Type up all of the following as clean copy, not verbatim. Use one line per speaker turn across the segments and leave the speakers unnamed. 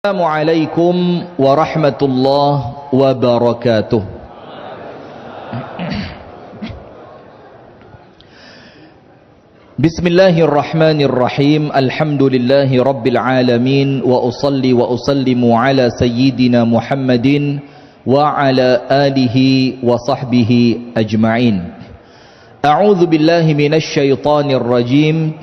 Assalamualaikum warahmatullahi wabarakatuh. Bismillahirrahmanirrahim. Alhamdulillahi rabbil alamin. Wa usalli wa usallimu ala sayyidina Muhammadin wa ala alihi wa sahbihi ajma'in. A'udzu billahi minasy syaithanir rajim.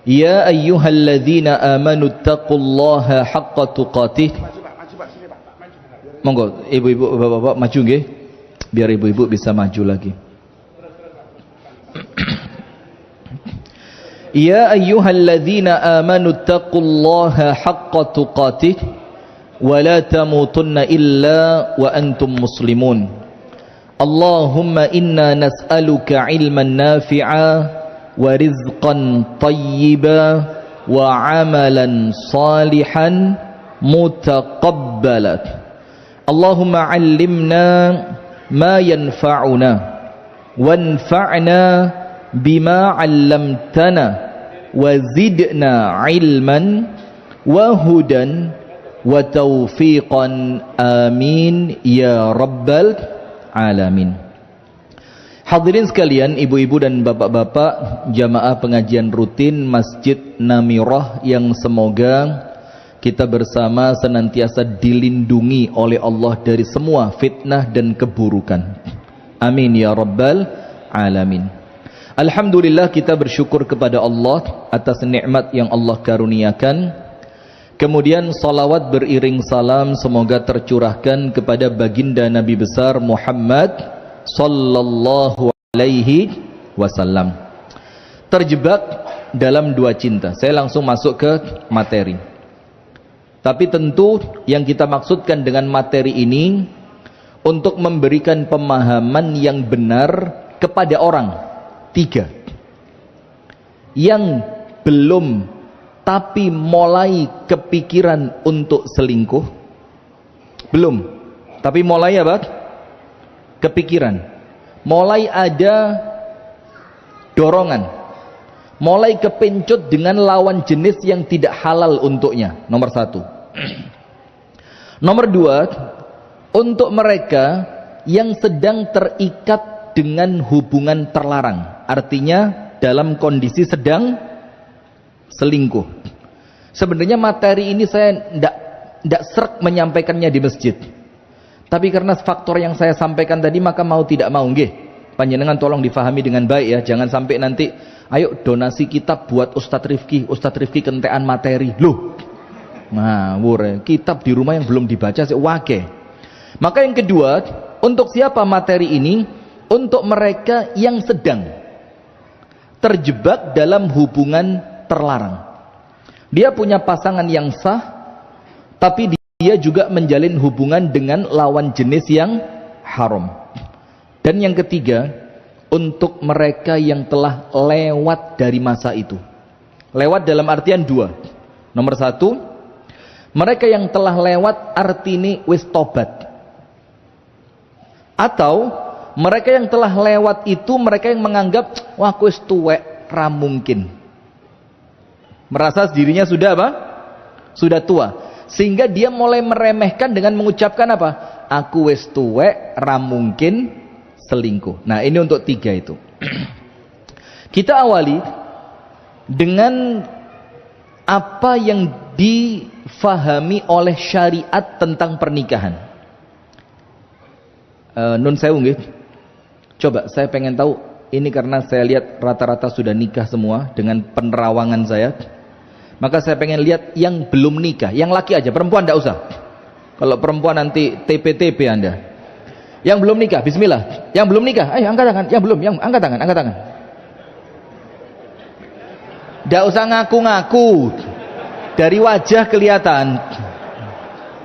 Ya ayyuhalladzina amanu taqullaha haqqa tuqatih. Monggo ibu-ibu bapak-bapak maju nggih, biar ibu-ibu bisa maju lagi. Ya ayyuhalladzina amanu taqullaha haqqa tuqatih wa la tamutunna illa wa antum muslimun. Allahumma inna nas'aluka ilman nafi'a wa rizqan tayyiba wa amalan salihan mutaqabbalat. Allahumma 'allimna ma yanfa'una wanfa'na bima 'allamtana wa zidna 'ilman wa hudan wa taufiqan, amin ya rabbal alamin. Hadirin sekalian, ibu-ibu dan bapak-bapak, jamaah pengajian rutin Masjid Namirah yang semoga kita bersama senantiasa dilindungi oleh Allah dari semua fitnah dan keburukan. Amin ya rabbal alamin. Alhamdulillah, kita bersyukur kepada Allah atas nikmat yang Allah karuniakan. Kemudian salawat beriring salam semoga tercurahkan kepada baginda Nabi besar Muhammad sallallahu alaihi wasallam. Terjebak dalam dua cinta. Saya langsung masuk ke materi. Tapi tentu yang kita maksudkan dengan materi ini untuk memberikan pemahaman yang benar kepada orang. Tiga yang belum tapi mulai kepikiran untuk selingkuh. Belum, tapi mulai apa? Kepikiran, mulai ada dorongan, mulai kepencut dengan lawan jenis yang tidak halal untuknya. Nomor satu. Nomor dua, untuk mereka yang sedang terikat dengan hubungan terlarang, artinya dalam kondisi sedang selingkuh. Sebenarnya materi ini saya tidak srek menyampaikannya di masjid, tapi karena faktor yang saya sampaikan tadi, maka mau tidak mau nggih, panjenengan tolong difahami dengan baik ya. Jangan sampai nanti ayo donasi kitab buat Ustadz Rifki kentean materi. Loh, ngawur, kitab di rumah yang belum dibaca wake. Maka yang kedua, untuk siapa materi ini? Untuk mereka yang sedang terjebak dalam hubungan terlarang. Dia punya pasangan yang sah, tapi dia juga menjalin hubungan dengan lawan jenis yang haram. Dan yang ketiga, untuk mereka yang telah lewat dari masa itu. Lewat dalam artian dua. Nomor satu, mereka yang telah lewat artine wis tobat. Atau mereka yang telah lewat itu mereka yang menganggap wah wis tuwek ra mungkin. Merasa dirinya sudah apa? Sudah tua. Sehingga dia mulai meremehkan dengan mengucapkan apa? Aku wis tuwek, ra mungkin selingkuh. Nah, ini untuk tiga itu. Kita awali dengan apa yang difahami oleh syariat tentang pernikahan. Nun sewu nggih. Coba saya pengen tahu, ini karena saya lihat rata-rata sudah nikah semua dengan penerawangan saya. Maka saya pengen lihat yang belum nikah, yang laki aja, perempuan tidak usah. Kalau perempuan nanti TP-TP Anda. Yang belum nikah, bismillah. Yang belum nikah, ayo angkat tangan. Yang belum, yang angkat tangan, angkat tangan. Tidak usah ngaku-ngaku. Dari wajah kelihatan.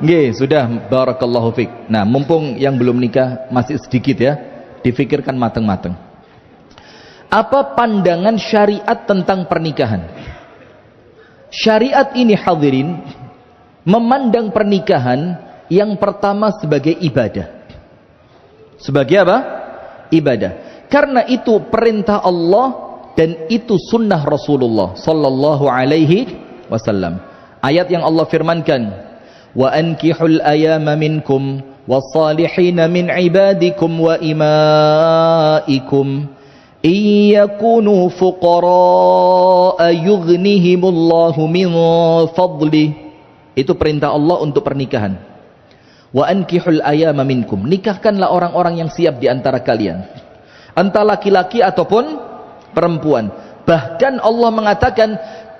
Nggih, sudah, barakallahu fik. Nah, mumpung yang belum nikah masih sedikit ya, difikirkan mateng-mateng. Apa pandangan syariat tentang pernikahan? Syariat ini hadirin memandang pernikahan yang pertama sebagai ibadah. Sebagai apa? Ibadah. Karena itu perintah Allah dan itu sunnah Rasulullah sallallahu alaihi wasallam. Ayat yang Allah firmankan, Wa ankihul ayama minkum was-salihina min ibadikum wa imaikum iyakunu fuqara yughnihimullahu min fadlih. Itu perintah Allah untuk pernikahan. Wa ankihul ayama minkum, nikahkanlah orang-orang yang siap di antara kalian, entah laki-laki ataupun perempuan. Bahkan Allah mengatakan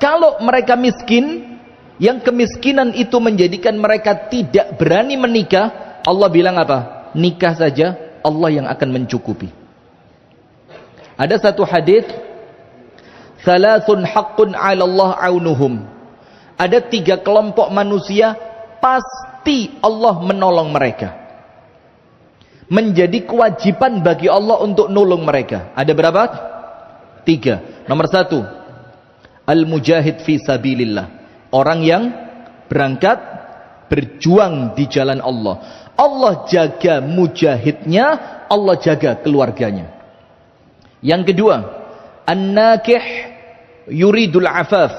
kalau mereka miskin, yang kemiskinan itu menjadikan mereka tidak berani menikah, Allah bilang apa? Nikah saja, Allah yang akan mencukupi. Ada satu hadis, "Thalathun haqqun 'ala Allah 'aunuhum." Ada 3 kelompok manusia pasti Allah menolong mereka. Menjadi kewajiban bagi Allah untuk nolong mereka. Ada berapa? 3. Nomor 1, al-mujahid fi sabilillah. Orang yang berangkat berjuang di jalan Allah. Allah jaga mujahidnya, Allah jaga keluarganya. Yang kedua, an-nakih yuridul afaf.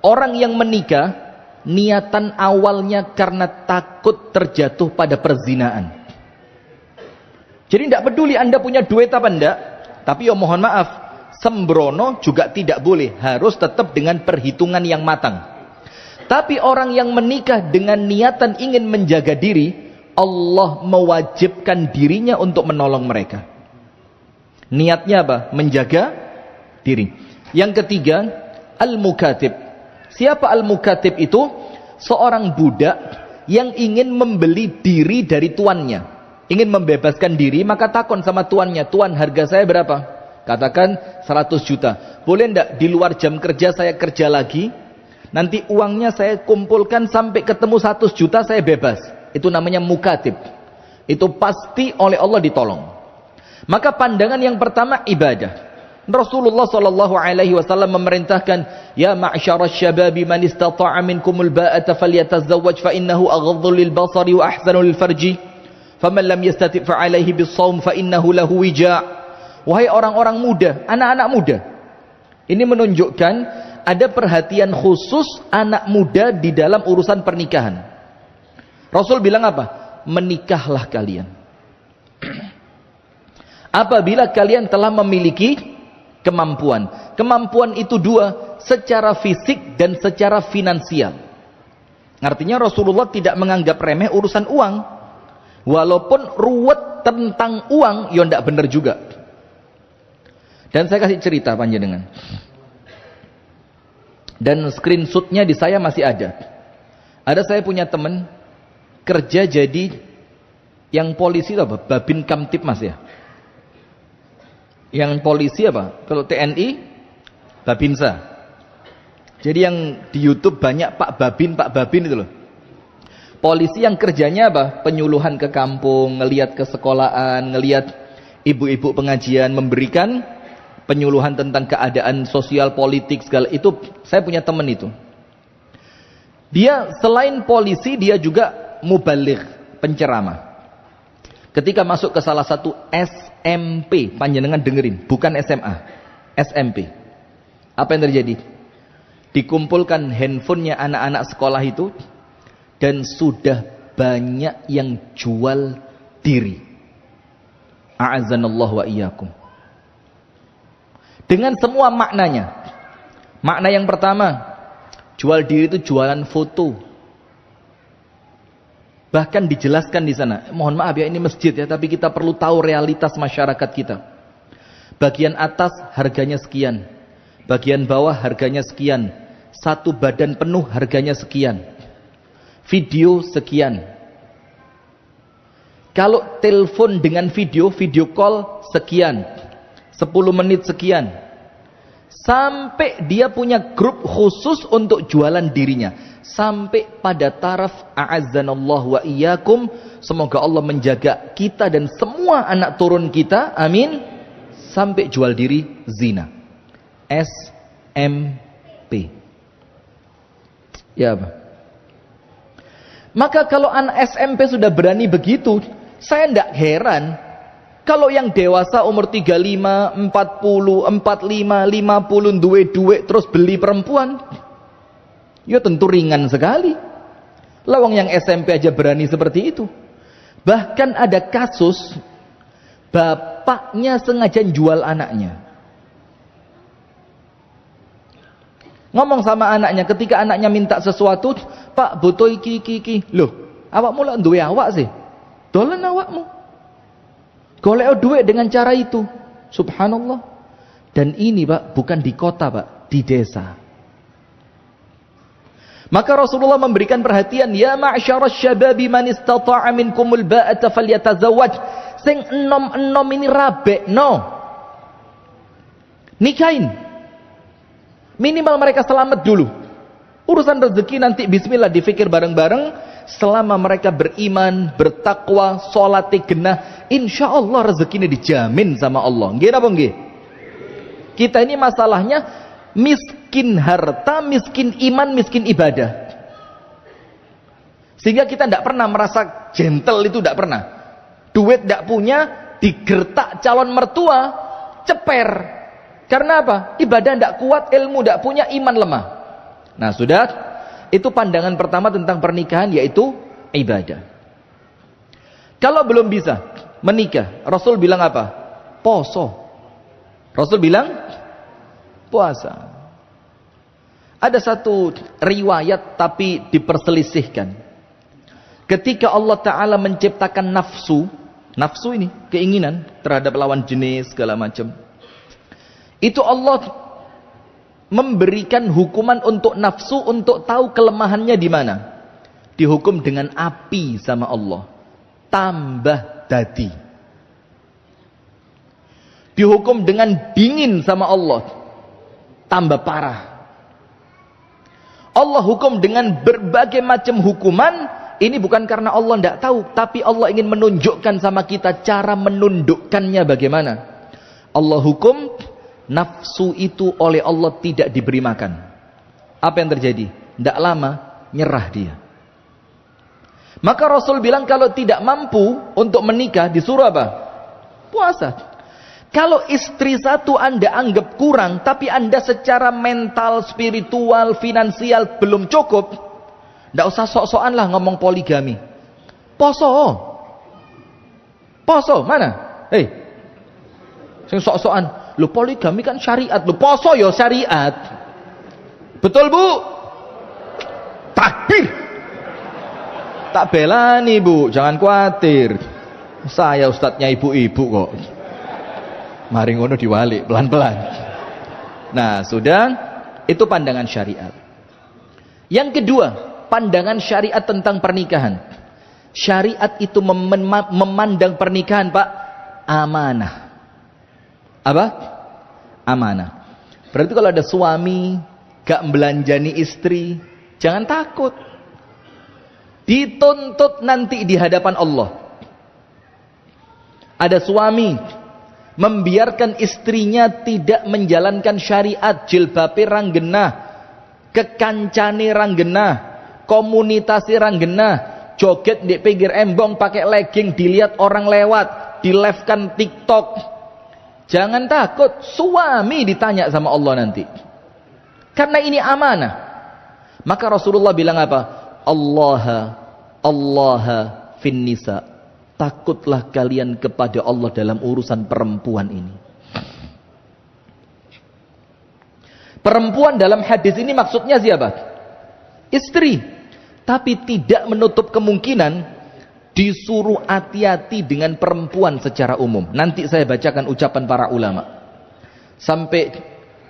Orang yang menikah, niatan awalnya karena takut terjatuh pada perzinaan. Jadi tidak peduli Anda punya duit apa enggak, tapi ya mohon maaf, sembrono juga tidak boleh, harus tetap dengan perhitungan yang matang. Tapi orang yang menikah dengan niatan ingin menjaga diri, Allah mewajibkan dirinya untuk menolong mereka. Niatnya apa? Menjaga diri. Yang ketiga, al-mukatib. Siapa al-mukatib itu? Seorang budak yang ingin membeli diri dari tuannya. Ingin membebaskan diri, maka takon sama tuannya, "Tuan, harga saya berapa?" Katakan 100 juta. Boleh enggak di luar jam kerja saya kerja lagi? Nanti uangnya saya kumpulkan sampai ketemu 100 juta saya bebas. Itu namanya mukatib. Itu pasti oleh Allah ditolong. Maka pandangan yang pertama ibadah. Rasulullah SAW memerintahkan, "Ya ma'syarasy syababi man istata'a minkumul ba'ata falyatazawwaj fa innahu aghaddu lil basari wa ahsanu lil farji. Faman lam yastati' fa 'alaihi bis-shaum fa innahu lahu wija'." Wahai orang-orang muda, anak-anak muda. Ini menunjukkan ada perhatian khusus anak muda di dalam urusan pernikahan. Rasul bilang apa? Menikahlah kalian. Apabila kalian telah memiliki kemampuan. Kemampuan itu 2, secara fisik dan secara finansial. Artinya Rasulullah tidak menganggap remeh urusan uang. Walaupun ruwet tentang uang, ya tidak benar juga. Dan saya kasih cerita panjenengan. Dan screenshotnya di saya masih ada. Ada saya punya teman kerja jadi yang polisi apa? Babin Kamtipmas ya. Yang polisi apa? Kalau TNI Babinsa. Jadi yang di YouTube banyak Pak Babin itu loh. Polisi yang kerjanya apa? Penyuluhan ke kampung, ngelihat ke sekolahan, ngelihat ibu-ibu pengajian, memberikan penyuluhan tentang keadaan sosial, politik, segala itu. Saya punya teman itu. Dia selain polisi, dia juga mubaligh, penceramah. Ketika masuk ke salah satu SMP, panjenengan dengerin, bukan SMA, SMP. Apa yang terjadi? Dikumpulkan handphonenya anak-anak sekolah itu, dan sudah banyak yang jual diri. A'azzanallahu wa iyyakum. Dengan semua maknanya. Makna yang pertama, jual diri itu jualan foto. Bahkan dijelaskan di sana. Mohon maaf ya, ini masjid ya, tapi kita perlu tahu realitas masyarakat kita. Bagian atas harganya sekian. Bagian bawah harganya sekian. Satu badan penuh harganya sekian. Video sekian. Kalau telepon dengan video call sekian. 10 menit sekian. Sampai dia punya grup khusus untuk jualan dirinya. Sampai pada taraf a'azzanallahu wa iyyakum. Semoga Allah menjaga kita dan semua anak turun kita. Amin. Sampai jual diri zina. SMP. Ya apa? Maka kalau anak SMP sudah berani begitu, saya tidak heran. Kalau yang dewasa umur 35, 40, 45, 50 duit terus beli perempuan, ya tentu ringan sekali. Lawang yang SMP aja berani seperti itu. Bahkan ada kasus bapaknya sengaja jual anaknya. Ngomong sama anaknya ketika anaknya minta sesuatu, "Pak, butuh iki." Loh, awakmu lak duwe awak sih. Dolen awakmu. Golek duit dengan cara itu. Subhanallah. Dan ini, Pak, bukan di kota, Pak, di desa. Maka Rasulullah memberikan perhatian, "Ya ma'syaras syababi man istata'a minkumul ba'ata falyatazawwaj." Sing enom-enom ini rabekno. Nikahin. Minimal mereka selamat dulu. Urusan rezeki nanti bismillah difikir bareng-bareng. Selama mereka beriman, bertakwa, sholat genah, insya Allah rezekinya dijamin sama Allah. Nggih napa nggih? Kita ini masalahnya miskin harta, miskin iman, miskin ibadah. Sehingga kita tidak pernah merasa gentle, itu tidak pernah. Duit tidak punya, digertak calon mertua, ceper. Karena apa? Ibadah tidak kuat, ilmu tidak punya, iman lemah. Nah sudah, itu pandangan pertama tentang pernikahan, yaitu ibadah. Kalau belum bisa menikah, Rasul bilang apa? Poso. Rasul bilang puasa. Ada satu riwayat tapi diperselisihkan. Ketika Allah Ta'ala menciptakan nafsu ini keinginan terhadap lawan jenis segala macam, itu Allah memberikan hukuman untuk nafsu untuk tahu kelemahannya di mana. Dihukum dengan api sama Allah. Tambah dadi. Dihukum dengan dingin sama Allah. Tambah parah. Allah hukum dengan berbagai macam hukuman. Ini bukan karena Allah tidak tahu, tapi Allah ingin menunjukkan sama kita cara menundukkannya bagaimana. Allah hukum nafsu itu oleh Allah tidak diberi makan. Apa yang terjadi? Tidak lama nyerah dia. Maka Rasul bilang kalau tidak mampu untuk menikah disuruh apa? Puasa. Kalau istri satu Anda anggap kurang, tapi Anda secara mental, spiritual, finansial belum cukup, tidak usah sok-sokan lah ngomong poligami. Poso mana? Sing sok-sokan. Lu poligami kan syariat, lu poso ya syariat. Betul Bu? Takbir. Tak belani Bu, jangan khawatir. Saya ustadznya ibu-ibu kok. Mari ngono diwalik pelan-pelan. Nah, sudah, itu pandangan syariat. Yang kedua, pandangan syariat tentang pernikahan. Syariat itu memandang pernikahan, Pak, amanah. Apa? Amanah. Berarti kalau ada suami gak belanjani istri, jangan takut. Dituntut nanti di hadapan Allah. Ada suami membiarkan istrinya tidak menjalankan syariat, jilbabe rang genah, kekancane rang genah, komunitasi rang genah, joget di pinggir embong pakai legging, dilihat orang lewat, di live-kan TikTok. Jangan takut, suami ditanya sama Allah nanti. Karena ini amanah. Maka Rasulullah bilang apa? Allah fin nisa. Takutlah kalian kepada Allah dalam urusan perempuan ini. Perempuan dalam hadis ini maksudnya siapa? Istri. Tapi tidak menutup kemungkinan disuruh hati-hati dengan perempuan secara umum. Nanti saya bacakan ucapan para ulama. Sampai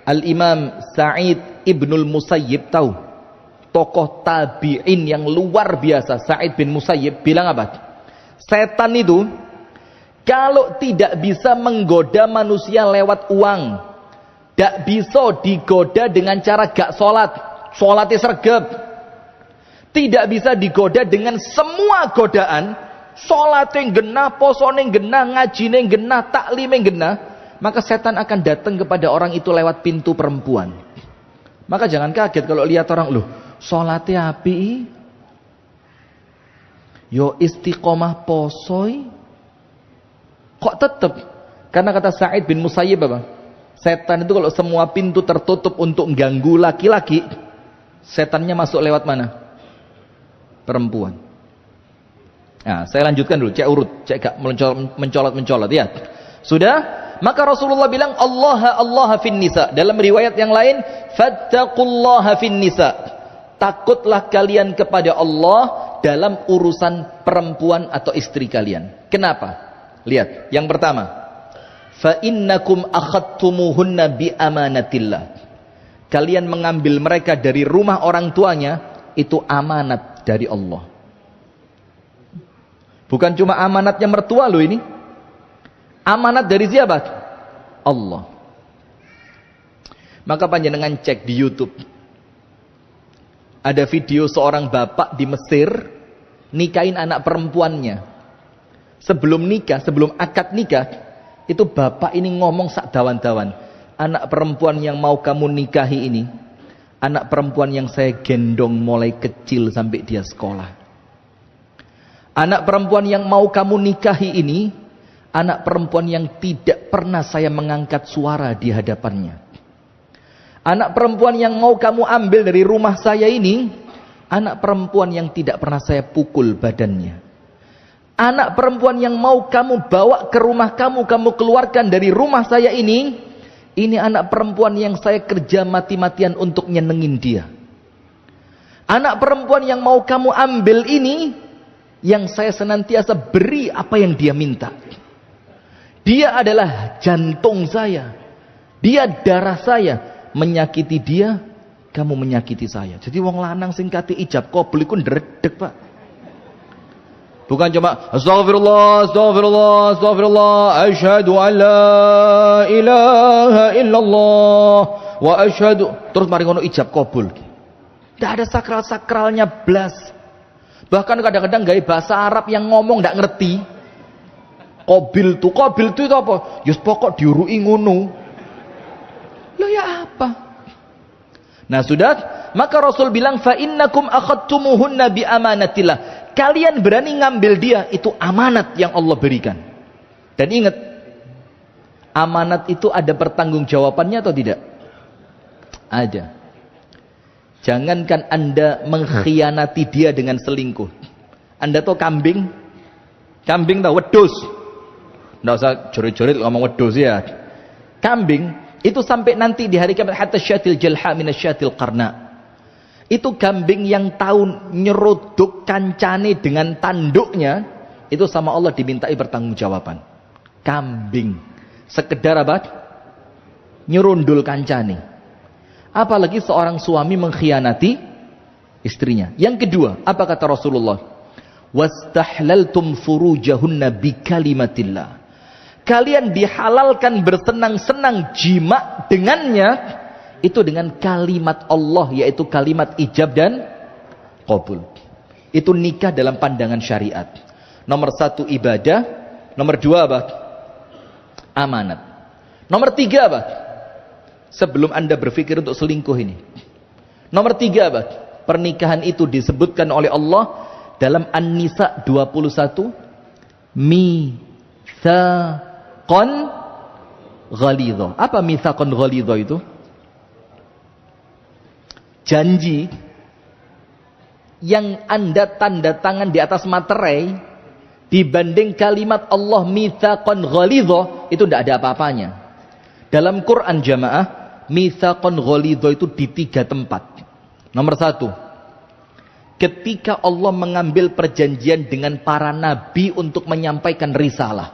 Al-Imam Sa'id Ibnul Musayyib tahu. Tokoh tabi'in yang luar biasa. Sa'id bin Musayyib bilang apa? Setan itu kalau tidak bisa menggoda manusia lewat uang, tidak bisa digoda dengan cara gak sholat, sholatnya sergap, tidak bisa digoda dengan semua godaan, sholatnya genah, posone genah, ngajine genah, taklimnya genah, maka setan akan datang kepada orang itu lewat pintu perempuan. Maka jangan kaget kalau lihat orang, loh sholatnya api, yo istiqomah posoi, kok tetap? Karena kata Sa'id bin Musayyib apa? Setan itu kalau semua pintu tertutup untuk ganggu laki-laki, setannya masuk lewat mana? perempuan. Nah, saya lanjutkan dulu, cek urut, cek gak mencolot ya. Sudah? Maka Rasulullah bilang Allah fin nisa. Dalam riwayat yang lain, fattaqullaha fin nisa. Takutlah kalian kepada Allah dalam urusan perempuan atau istri kalian. Kenapa? Lihat, yang pertama, fa innakum akhadtumuhunna bi amanatillah. Kalian mengambil mereka dari rumah orang tuanya, itu amanat dari Allah. Bukan cuma amanatnya mertua loh ini. Amanat dari siapa? Allah. Maka panjenengan cek di YouTube. Ada video seorang bapak di Mesir nikahin anak perempuannya. Sebelum nikah, sebelum akad nikah, itu bapak ini ngomong sak dawan-dawan. Anak perempuan yang mau kamu nikahi ini, anak perempuan yang saya gendong mulai kecil sampai dia sekolah. Anak perempuan yang mau kamu nikahi ini, anak perempuan yang tidak pernah saya mengangkat suara di hadapannya. Anak perempuan yang mau kamu ambil dari rumah saya ini, anak perempuan yang tidak pernah saya pukul badannya. Anak perempuan yang mau kamu bawa ke rumah kamu keluarkan dari rumah saya ini anak perempuan yang saya kerja mati-matian untuk nyenengin dia. Anak perempuan yang mau kamu ambil ini, yang saya senantiasa beri apa yang dia minta. Dia adalah jantung saya. Dia darah saya. Menyakiti dia, kamu menyakiti saya. Jadi wong lanang sing kate ijab qabul iku ndredeg, Pak. Bukan cuma astagfirullah, astagfirullah, astagfirullah, asyhadu an la ilaha illallah wa asyhadu, terus mari ngono ijab qabul. Tidak ada sakral-sakralnya blas. Bahkan kadang-kadang gawe bahasa Arab yang ngomong ndak ngerti. Qabil itu apa? Yus pokok diurui ngono. Loh ya apa? Nah sudah, maka Rasul bilang fa innakum akhadtumuhunna bi amanatillah. Kalian berani ngambil dia, itu amanat yang Allah berikan. Dan ingat, amanat itu ada pertanggungjawabannya atau tidak? Ada. Jangankan Anda mengkhianati dia dengan selingkuh. Anda tahu kambing? Kambing tahu wedhus. Nggak usah jorit-jorit ngomong wedhus ya. Kambing itu sampai nanti di hari kiamat, hatta syatil jalha minasyatil qarna. Itu kambing yang tahu nyeruduk kancane dengan tanduknya, itu sama Allah dimintai pertanggungjawaban. Kambing sekedar apa? Nyerundul kancane. Apalagi seorang suami mengkhianati istrinya. Yang kedua, apa kata Rasulullah? Wastahlaltum furujahunna bikalimatillah. Kalian dihalalkan bersenang-senang jima dengannya, itu dengan kalimat Allah, yaitu kalimat ijab dan qabul. Itu nikah dalam pandangan syariat. Nomor 1 ibadah, nomor 2 apa? Amanat. Nomor 3 apa? Sebelum Anda berpikir untuk selingkuh ini. Nomor 3 apa? Pernikahan itu disebutkan oleh Allah dalam An-Nisa 21, mitsaqan ghalidha. Apa mitsaqan ghalidha itu? Janji yang Anda tanda tangan di atas materai dibanding kalimat Allah mitsaqan ghalidha, itu tidak ada apa-apanya. Dalam Quran jamaah, mitsaqan ghalidha itu di 3 tempat. Nomor 1, ketika Allah mengambil perjanjian dengan para nabi untuk menyampaikan risalah.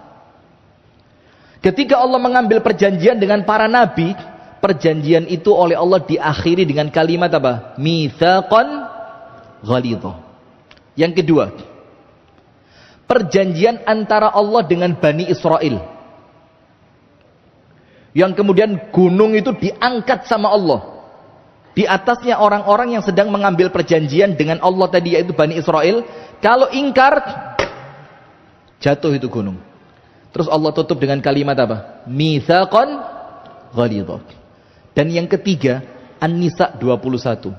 Ketika Allah mengambil perjanjian dengan para nabi, perjanjian itu oleh Allah diakhiri dengan kalimat apa? Mitsaqan ghalidha. Yang kedua, perjanjian antara Allah dengan Bani Israel, yang kemudian gunung itu diangkat sama Allah. Di atasnya orang-orang yang sedang mengambil perjanjian dengan Allah tadi, yaitu Bani Israel. Kalau ingkar, jatuh itu gunung. Terus Allah tutup dengan kalimat apa? Mitsaqan ghalidha. Dan yang ketiga, An-Nisa 21.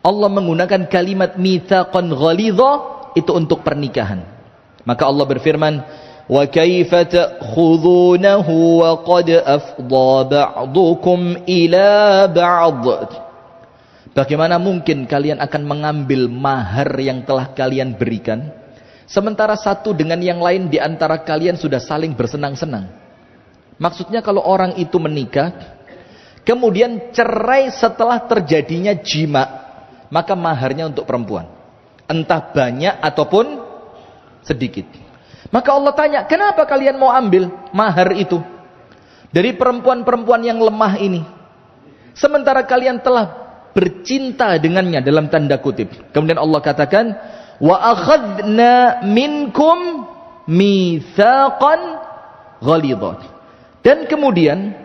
Allah menggunakan kalimat mitsaqan ghalidha itu untuk pernikahan. Maka Allah berfirman, "Wa kaifa ta'khudhunahu wa qad afdha ba'dukum ila ba'd." Bagaimana mungkin kalian akan mengambil mahar yang telah kalian berikan, sementara satu dengan yang lain di antara kalian sudah saling bersenang-senang? Maksudnya kalau orang itu menikah, kemudian cerai setelah terjadinya jima, maka maharnya untuk perempuan, entah banyak ataupun sedikit. Maka Allah tanya, kenapa kalian mau ambil mahar itu dari perempuan-perempuan yang lemah ini, sementara kalian telah bercinta dengannya, dalam tanda kutip. Kemudian Allah katakan, wa akhadna minkum mitsaqan ghalidhan. Dan kemudian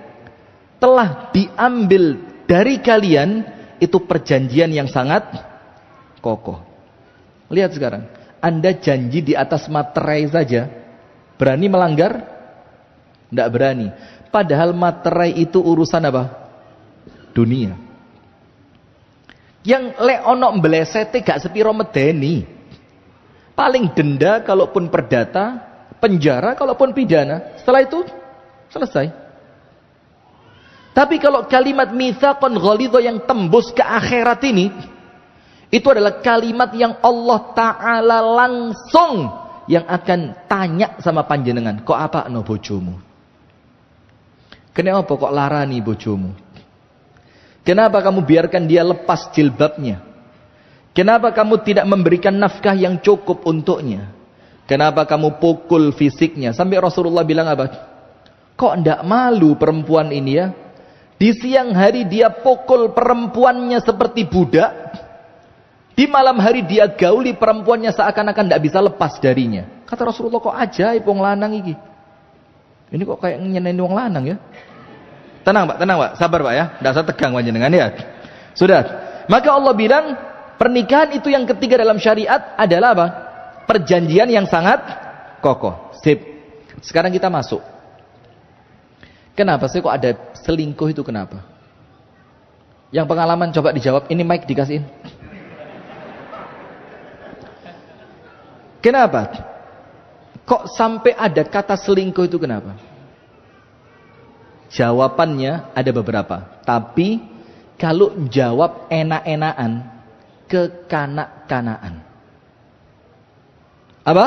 telah diambil dari kalian itu perjanjian yang sangat kokoh. Lihat sekarang, Anda janji di atas materai saja, berani melanggar? Tidak berani. Padahal materai itu urusan apa? Dunia. Yang lek ono mblesete gak sepiro medeni. Paling denda kalaupun perdata, penjara kalaupun pidana. Setelah itu selesai. Tapi kalau kalimat mitsaqan ghalidha yang tembus ke akhirat ini, itu adalah kalimat yang Allah Ta'ala langsung yang akan tanya sama panjenengan, kok apa no bojomu? Kenapa kok larani bojomu? Kenapa kamu biarkan dia lepas jilbabnya? Kenapa kamu tidak memberikan nafkah yang cukup untuknya? Kenapa kamu pukul fisiknya? Sampai Rasulullah bilang apa? Kok ndak malu perempuan ini ya? Di siang hari dia pukul perempuannya seperti budak. Di malam hari dia gauli perempuannya seakan-akan ndak bisa lepas darinya. Kata Rasulullah, kok ajaib wong lanang iki. Ini kok kayak nyeneni wong lanang ya? Tenang Pak, sabar Pak ya, tidak usah tegang panjenengan ya. Sudah. Maka Allah bilang, pernikahan itu yang ketiga dalam syariat adalah apa? Perjanjian yang sangat kokoh. Sip. Sekarang kita masuk. Kenapa sih kok ada selingkuh itu kenapa? Yang pengalaman coba dijawab, ini mic dikasihin. Kenapa? Kok sampai ada kata selingkuh itu kenapa? Jawabannya ada beberapa. Tapi kalau jawab enak-enakan, kekanak-kanaan. Apa?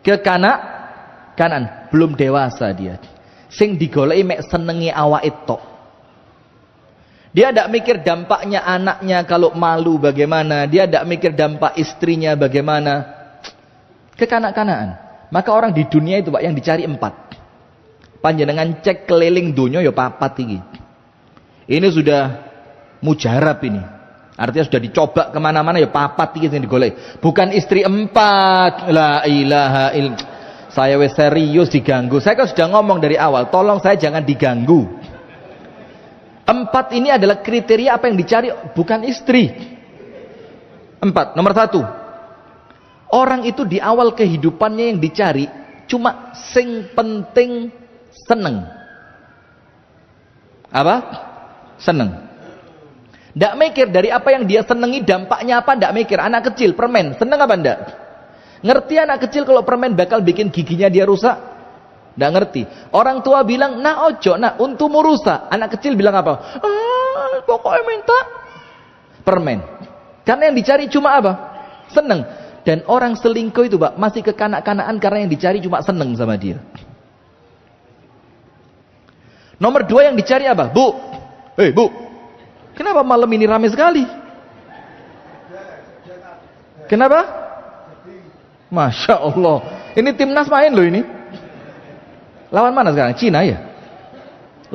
Kekanak-kanaan. Belum dewasa dia. Sing digoleki mek senengi awake tok. Dia tidak mikir dampaknya anaknya kalau malu bagaimana. Dia tidak mikir dampak istrinya bagaimana. Kekanak-kanaan. Maka orang di dunia itu Pak yang dicari 4. Panjenengan cek keliling dunia ya papat iki. Ini sudah mujarab ini. Artinya sudah dicoba kemana-mana ya papat iki yang digolek. Bukan istri 4. La ilaha illallah. Saya wes serius diganggu. Saya kan sudah ngomong dari awal. Tolong saya jangan diganggu. 4 ini adalah kriteria apa yang dicari. Bukan istri. 4. Nomor 1. Orang itu di awal kehidupannya yang dicari cuma sing penting seneng. Apa? Seneng. Ndak mikir dari apa yang dia senengi dampaknya apa, ndak mikir. Anak kecil permen, seneng apa ndak? Ngerti anak kecil kalau permen bakal bikin giginya dia rusak? Ndak ngerti. Orang tua bilang, "Nah ojo, nah untumu rusak." Anak kecil bilang apa? Pokoknya minta permen. Karena yang dicari cuma apa? Seneng. Dan orang selingkuh itu Pak masih kekanak-kanaan karena yang dicari cuma seneng sama dia. Nomor 2 yang dicari apa? Bu, Bu, kenapa malam ini ramai sekali? Kenapa? Masya Allah, ini timnas main loh ini. Lawan mana sekarang? Cina ya?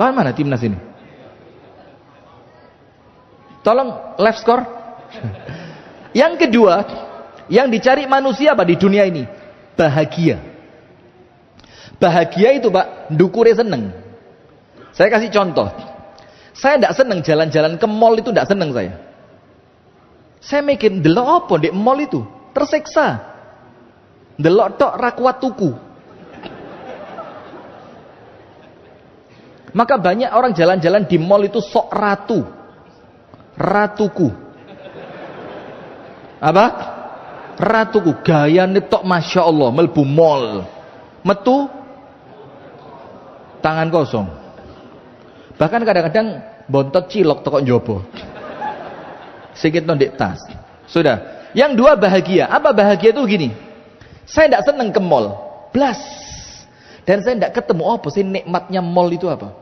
Lawan mana timnas ini? Tolong live score. Yang kedua, yang dicari manusia apa di dunia ini? Bahagia. Bahagia itu Pak, ndukure seneng. Saya kasih contoh. Saya tidak senang jalan-jalan ke mall itu, tidak senang saya. Saya mikir, delok apa di mall itu? Tersiksa. Delok tok ra kuat tuku. Maka banyak orang jalan-jalan di mall itu sok ratu. Ratuku. Apa? Ratuku. Gayane tok Masya Allah. Melbu mall. Metu. Tangan kosong. Bahkan kadang-kadang bontot cilok toko njobo. Sikit ndek tas. Sudah. Yang dua bahagia. Apa bahagia itu gini? Saya tidak senang ke mall. Blas. Dan saya tidak ketemu apa sih nikmatnya mall itu apa.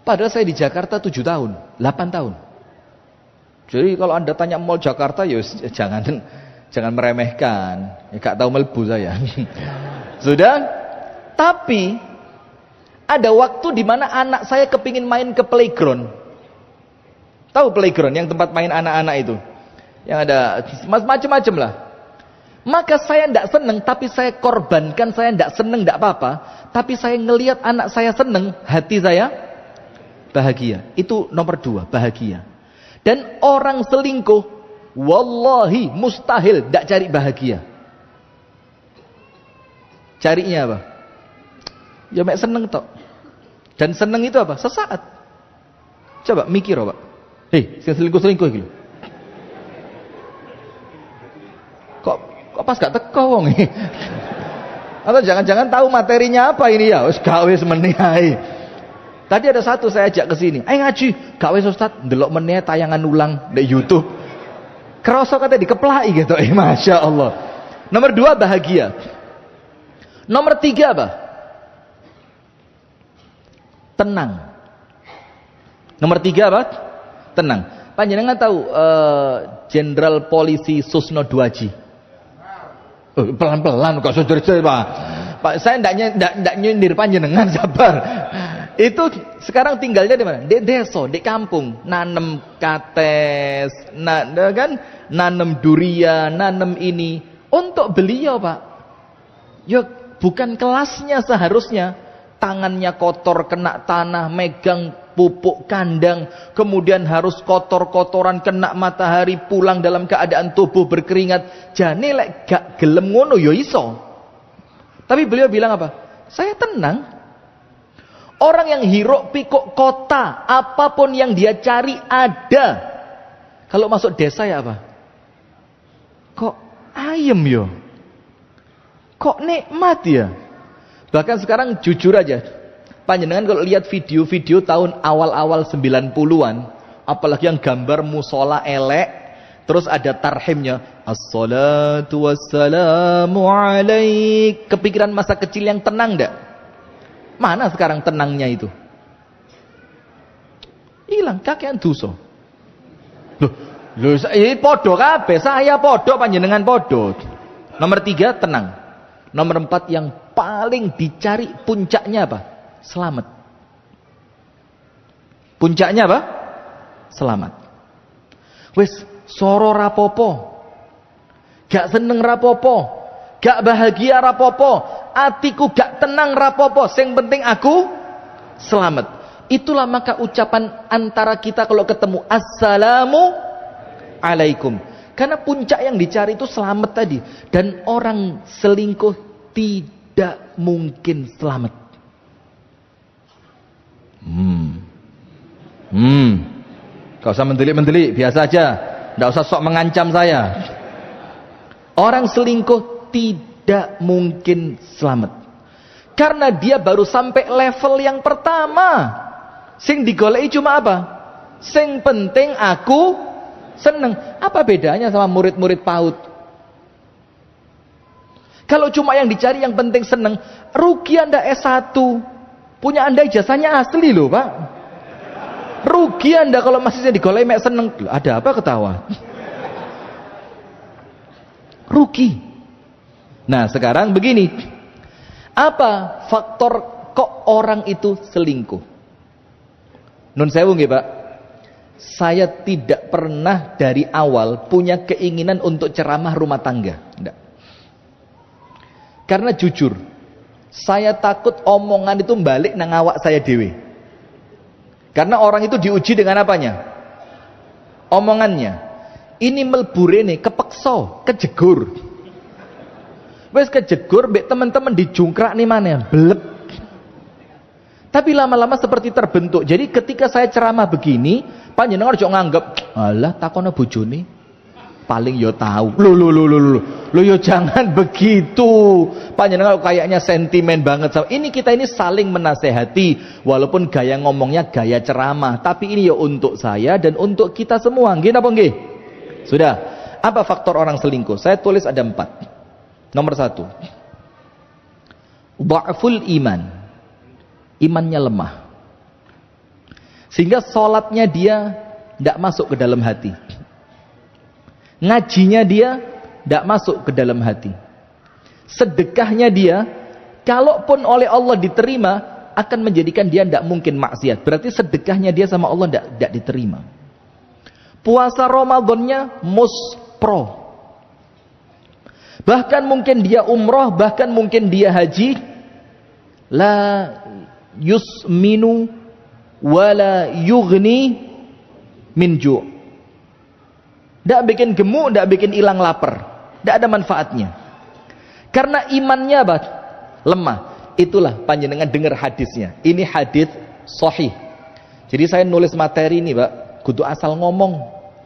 Padahal saya di Jakarta 7 tahun, 8 tahun. Jadi kalau Anda tanya mall Jakarta, ya jangan meremehkan. Ya gak tahu melbu saya. Sudah? Tapi ada waktu di mana anak saya kepingin main ke playground. Tahu playground yang tempat main anak-anak itu? Yang ada macam-macam lah. Maka saya tidak senang, tapi saya korbankan. Saya tidak senang, tidak apa-apa. Tapi saya ngelihat anak saya senang, hati saya bahagia. Itu nomor 2, bahagia. Dan orang selingkuh, wallahi mustahil tidak cari bahagia. Carinya apa? Ya mek seneng tok. Dan seneng itu apa? Sesaat. Coba mikir, Pak. Hei, selingkuh-selingkuh gitu. Kok pas gak teko wong iki? Atau jangan-jangan tahu materinya apa ini ya? Wis gawe semene ae. Tadi ada satu saya ajak ke sini. Ayo ngaji, gak wis Ustaz, ndelok meneh tayangan ulang di YouTube. Kerasa kata dikeplaki gitu. Masya Allah. Nomor 2 bahagia. Nomor 3 apa? Tenang. Nomor 3 apa? Tenang. Panjenengan tahu Jenderal Polisi Susno Duaji? Pelan-pelan kok saudara Pak. Saya tidak nyindir panjenengan, sabar. Itu sekarang tinggalnya di mana? Di desa, di kampung, nanem kates, nanem durian, nanem ini. Untuk beliau, Pak, ya bukan kelasnya seharusnya. Tangannya kotor kena tanah, megang pupuk kandang, kemudian harus kotor-kotoran kena matahari, pulang dalam keadaan tubuh berkeringat. Jane lek gak gelem ngono ya iso. Tapi beliau bilang apa? Saya tenang. Orang yang hiruk pikuk kota, apapun yang dia cari ada. Kalau masuk desa ya apa? Kok ayem yo? Kok nikmat ya? Bahkan sekarang jujur aja, panjenengan kalau lihat video-video tahun awal-awal 90-an, apalagi yang gambar musola elek, terus ada tarhimnya, assalatu wassalamu alaik. Kepikiran masa kecil yang tenang enggak? Mana sekarang tenangnya itu? Hilang, kakean dosa. Loh, ini podo kabeh, saya podo, panjenengan podo. Nomor 3, tenang. Nomor 4 yang paling dicari puncaknya apa? Selamat. Puncaknya apa? Selamat. Wis soro rapopo. Gak seneng rapopo. Gak bahagia rapopo. Atiku gak tenang rapopo. Yang penting aku selamat. Itulah maka ucapan antara kita kalau ketemu, assalamu alaikum. Karena puncak yang dicari itu selamat tadi. Dan orang selingkuh tidak mungkin selamat. Gak usah mendelik-mendelik, biasa aja. Gak usah sok mengancam saya. Orang selingkuh tidak mungkin selamat. Karena dia baru sampai level yang pertama. Sing digoleki cuma apa? Sing penting aku seneng. Apa bedanya sama murid-murid PAUD? Kalau cuma yang dicari yang penting seneng, rugi Anda S1. Punya Anda ijazahnya asli loh, Pak. Rugi Anda kalau masih digoleki mek seneng. Ada apa ketawa? Rugi. Nah, sekarang begini. Apa faktor kok orang itu selingkuh? Nun sewu nggih, Pak. Saya tidak pernah dari awal punya keinginan untuk ceramah rumah tangga. Tidak. Karena jujur, saya takut omongan itu balik nang awak saya dewe. Karena orang itu diuji dengan apanya? Omongannya. Ini melburene kepeksa, kejegur. Wes kejegur mbek teman-teman dijungkrak nih mana? Belep. Tapi lama-lama seperti terbentuk. Jadi ketika saya ceramah begini, panjenengan ojo nganggep, alah takono bojone. paling yo tahu. Lo yo jangan begitu. Panjenengan kayaknya sentimen banget. Kita ini saling menasehati, walaupun gaya ngomongnya gaya ceramah, tapi ini yo untuk saya dan untuk kita semua. Nggih napa nggih? Sudah. Apa faktor orang selingkuh? Saya tulis ada 4. Nomor 1, dha'ful iman. Imannya lemah, sehingga sholatnya dia tidak masuk ke dalam hati, ngajinya dia tidak masuk ke dalam hati, sedekahnya dia kalaupun oleh Allah diterima akan menjadikan dia tidak mungkin maksiat. Berarti sedekahnya dia sama Allah tidak diterima. Puasa Ramadannya muspro, bahkan mungkin dia umroh, bahkan mungkin dia haji, la yusminu wala yughni min ju'. Tidak bikin gemuk, tidak bikin hilang lapar, tidak ada manfaatnya, karena imannya lemah. Itulah panjenengan dengar hadisnya. Ini hadis sahih. Jadi saya nulis materi ini kudu asal ngomong.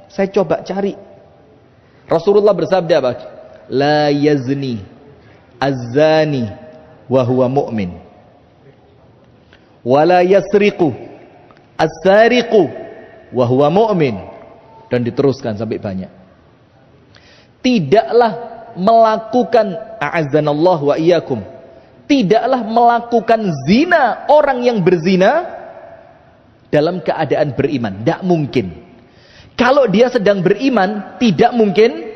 Saya coba cari. Rasulullah bersabda la yazni az-zani wa huwa mu'min, wala yasriqu as-sariqu wa huwa mu'min, dan diteruskan sampai banyak. Tidaklah melakukan, a'azzanallahu wa iyyakum, tidaklah melakukan zina orang yang berzina dalam keadaan beriman. Tidak mungkin. Kalau dia sedang beriman, tidak mungkin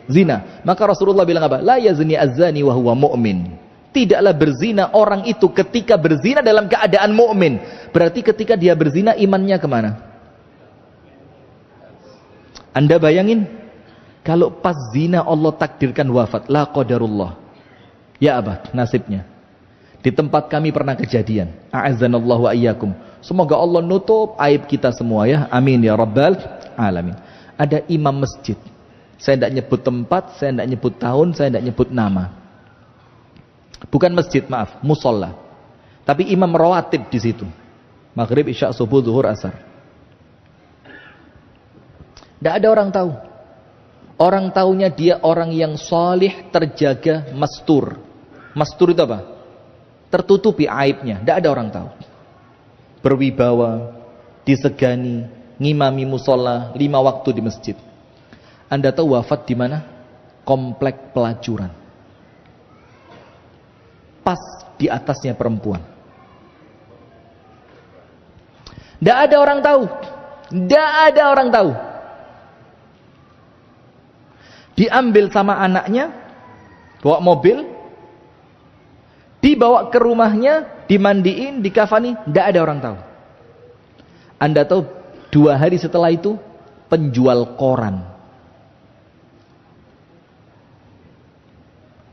zina. Maka Rasulullah bilang apa? La yazni az-zani wa huwa mu'min. Tidaklah berzina orang itu ketika berzina dalam keadaan mukmin. Berarti ketika dia berzina imannya kemana? Anda bayangin, kalau pas zina Allah takdirkan wafat, la qadarullah. Ya abah, nasibnya. Di tempat kami pernah kejadian. A'azzanallahu wa iyyakum. Semoga Allah nutup aib kita semua ya. Amin ya rabbal alamin. Ada imam masjid. Saya tidak nyebut tempat, saya tidak nyebut tahun, saya tidak nyebut nama. Bukan masjid, maaf, musola. Tapi imam rawatib di situ. Maghrib, isya, subuh, zuhur, asar. Tidak ada orang tahu. Orang tahunya dia orang yang salih, terjaga, mastur. Mastur itu apa? Tertutupi aibnya. Tidak ada orang tahu. Berwibawa, disegani, ngimami musola, 5 waktu di masjid. Anda tahu wafat di mana? Komplek pelacuran. Pas di atasnya perempuan. Tidak ada orang tahu. Tidak ada orang tahu. Diambil sama anaknya, bawa mobil, dibawa ke rumahnya, dimandiin, dikafani, tidak ada orang tahu. Anda tahu 2 hari setelah itu penjual koran.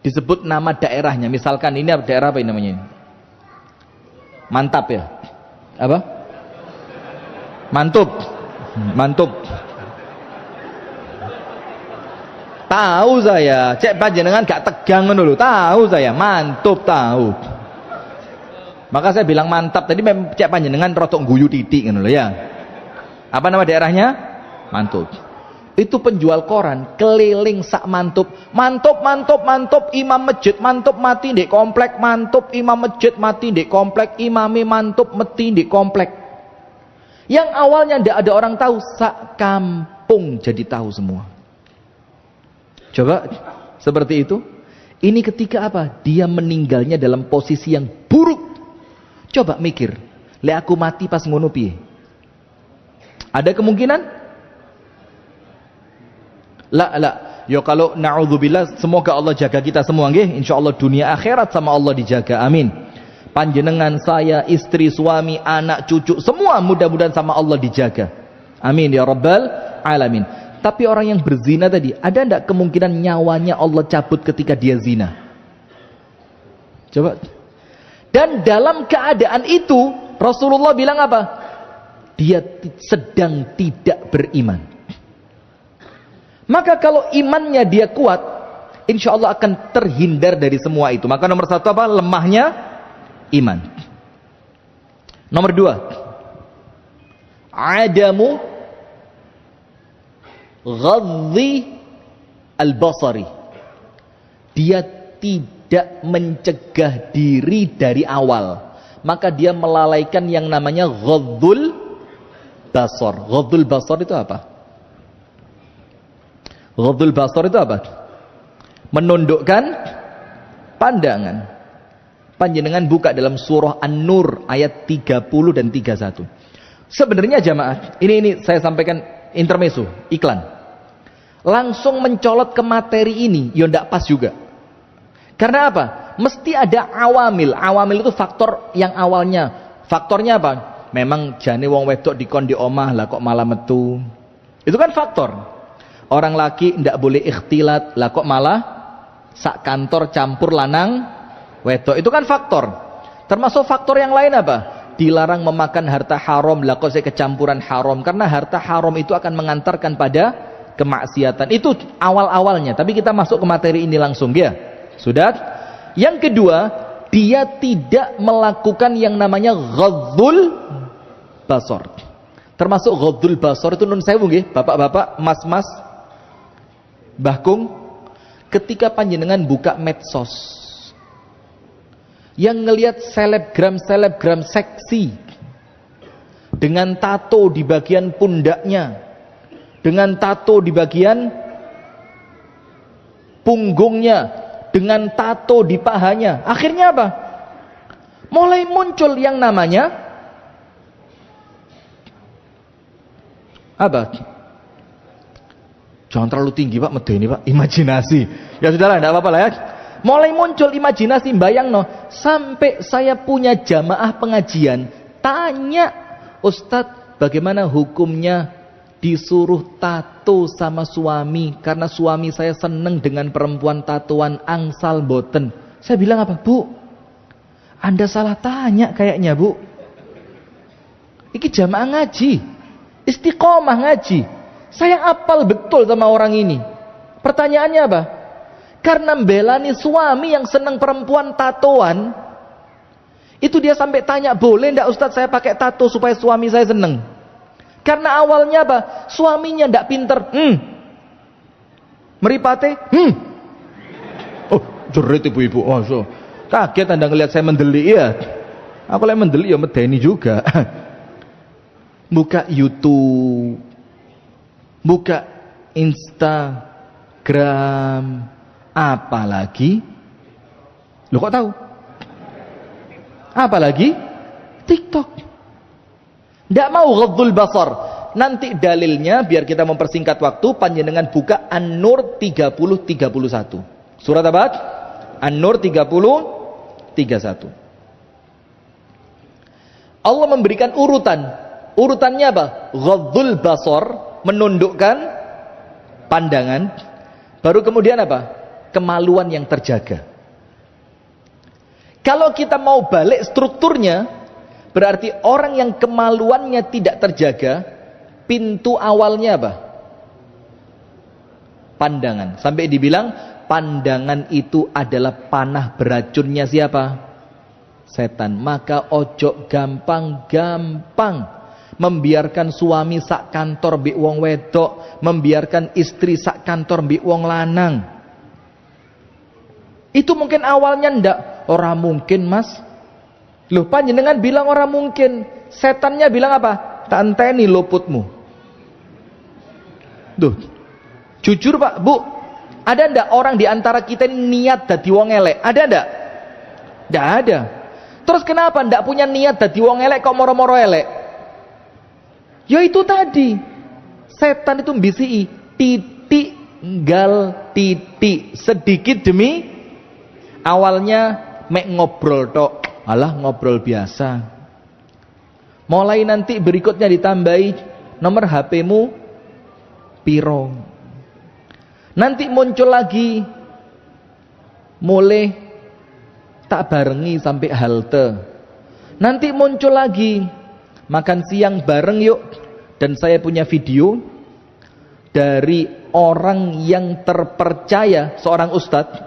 Disebut nama daerahnya, misalkan ini daerah apa ini namanya? Mantap ya? Apa? Mantup. Mantup. Tahu saya, cek panjenengan gak tegang dulu. Tahu saya, Mantup tahu. Maka saya bilang mantap tadi, cek panjenengan rotok guyu titik ngono ya. Apa nama daerahnya? Mantup. Itu penjual koran keliling sak Mantup. Mantup, imam masjid Mantup mati di komplek. Mantup, imam masjid mati di komplek. Imami Mantup mati di komplek. Yang awalnya tidak ada orang tahu, sak kampung jadi tahu semua. Coba seperti itu. Ini ketika apa? Dia meninggalnya dalam posisi yang buruk. Coba mikir, le aku mati pas ngono piye? Ada kemungkinan? La. Yo kalau na'udzubillah, semoga Allah jaga kita semua nggih. Insyaallah dunia akhirat sama Allah dijaga. Amin. Panjenengan, saya, istri, suami, anak, cucu, semua mudah-mudahan sama Allah dijaga. Amin ya rabbal alamin. Tapi orang yang berzina tadi, ada enggak kemungkinan nyawanya Allah cabut ketika dia zina? Coba. Dan dalam keadaan itu Rasulullah bilang apa? Dia sedang tidak beriman. Maka kalau imannya dia kuat, insya Allah akan terhindar dari semua itu. Maka nomor 1 apa? Lemahnya iman. Nomor 2, adamu ghadzi al-basari. Dia tidak mencegah diri dari awal, maka dia melalaikan yang namanya ghaddul basar. Ghaddul basar itu apa? Ghaddul basar itu apa? Menundukkan pandangan. Panjenengan buka dalam surah An-Nur ayat 30 dan 31. Sebenarnya jamaah, ini saya sampaikan intermezzo, iklan. Langsung mencolot ke materi ini, ya ndak pas juga. Karena apa? Mesti ada awamil. Awamil itu faktor yang awalnya. Faktornya apa? Memang jane wong wedok dikon di omah lah kok malah metu. Itu kan faktor. Orang laki ndak boleh ikhtilat lah kok malah sak kantor campur lanang wedok. Itu kan faktor. Termasuk faktor yang lain apa? Dilarang memakan harta haram lah kok saya kecampuran haram. Karena harta haram itu akan mengantarkan pada kemaksiatan. Itu awal-awalnya. Tapi kita masuk ke materi ini langsung ya. Sudah? Yang kedua, dia tidak melakukan yang namanya ghaddul basar. Termasuk ghaddul basar itu nun sewu nggih, bapak-bapak, mas-mas, Mbah Kung, ketika panjenengan buka medsos yang ngelihat selebgram seksi dengan tato di bagian pundaknya, dengan tato di bagian punggungnya, dengan tato di pahanya, akhirnya apa? Mulai muncul yang namanya apa? Jangan terlalu tinggi Pak, medeni Pak, imajinasi. Ya sudahlah, tidak apa-apa lah ya. Mulai muncul imajinasi, bayang no. Sampai saya punya jamaah pengajian tanya, Ustadz, bagaimana hukumnya disuruh tato sama suami karena suami saya seneng dengan perempuan tatoan, angsal boten. Saya bilang apa? Bu, Anda salah tanya kayaknya Bu. Iki jamaah ngaji, istiqomah ngaji. Saya apal betul sama orang ini. Pertanyaannya apa? Karena membelani suami yang seneng perempuan tatoan, itu dia sampai tanya, boleh ndak Ustadz saya pakai tato supaya suami saya seneng? Karena awalnya apa? Suaminya ndak pinter. Meripate. Oh, jerit ibu-ibu. Oh, so. Kaget Anda ngelihat saya mendelik ya. Aku lagi mendelik ya medeni juga. Buka YouTube, buka Instagram, apalagi? Lo kok tahu? Apalagi? TikTok. Tidak mau ghaddul basar. Nanti dalilnya biar kita mempersingkat waktu, panjenengan buka An-Nur 30-31. Surat apa? An-Nur 30-31. Allah memberikan urutan. Urutannya apa? Ghaddul basar, menundukkan pandangan. Baru kemudian apa? Kemaluan yang terjaga. Kalau kita mau balik strukturnya, berarti orang yang kemaluannya tidak terjaga, pintu awalnya apa? Pandangan. Sampai dibilang pandangan itu adalah panah beracunnya siapa? Setan. Maka ojo gampang-gampang membiarkan suami sak kantor mbek wong wedok, membiarkan istri sak kantor mbek wong lanang. Itu mungkin awalnya ndak, ora mungkin Mas. Loh, panjenengan bilang orang mungkin, setannya bilang apa? Tak enteni luputmu. Duh, jujur Pak, Bu, ada ndak orang di antara kita ini niat dadi wong elek? Ada ndak? Ndak ada. Terus kenapa ndak punya niat dadi wong elek kok moro-moro elek? Ya itu tadi, setan itu mbisi titik gal titik, sedikit demi awalnya mek ngobrol tok. Alah ngobrol biasa. Mulai nanti berikutnya ditambahi nomor HP-mu piro. Nanti muncul lagi, mulai tak barengi sampai halte. Nanti muncul lagi, makan siang bareng yuk. Dan saya punya video dari orang yang terpercaya, seorang ustadz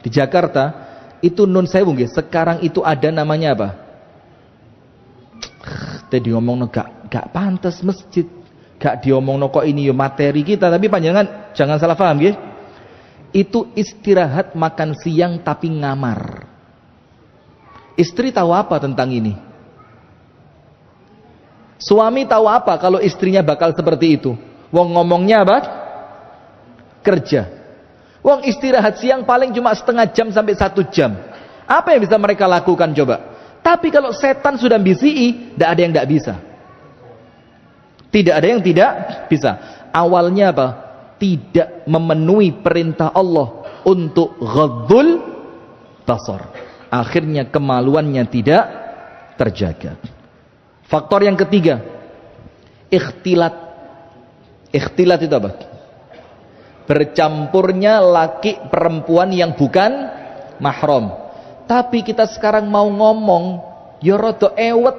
di Jakarta. Itu nun sewu nggih, sekarang itu ada namanya apa? Tadi ngomong gak pantas masjid, gak diomong kok ini yo materi kita, tapi panjangan jangan salah paham nggih. itu istirahat makan siang tapi ngamar. Istri tahu apa tentang ini? Suami tahu apa kalau istrinya bakal seperti itu? Wong ngomongnya apa? Kerja. Wong istirahat siang paling cuma setengah jam sampai 1 jam. Apa yang bisa mereka lakukan coba? Tapi kalau setan sudah bisi, tidak ada yang tidak bisa. Tidak ada yang tidak bisa. Awalnya apa? Tidak memenuhi perintah Allah untuk ghadul basar. Akhirnya kemaluannya tidak terjaga. Faktor yang ketiga, ikhtilat. Ikhtilat itu apa? Bercampurnya laki perempuan yang bukan mahram. Tapi kita sekarang mau ngomong, ya rada ewet.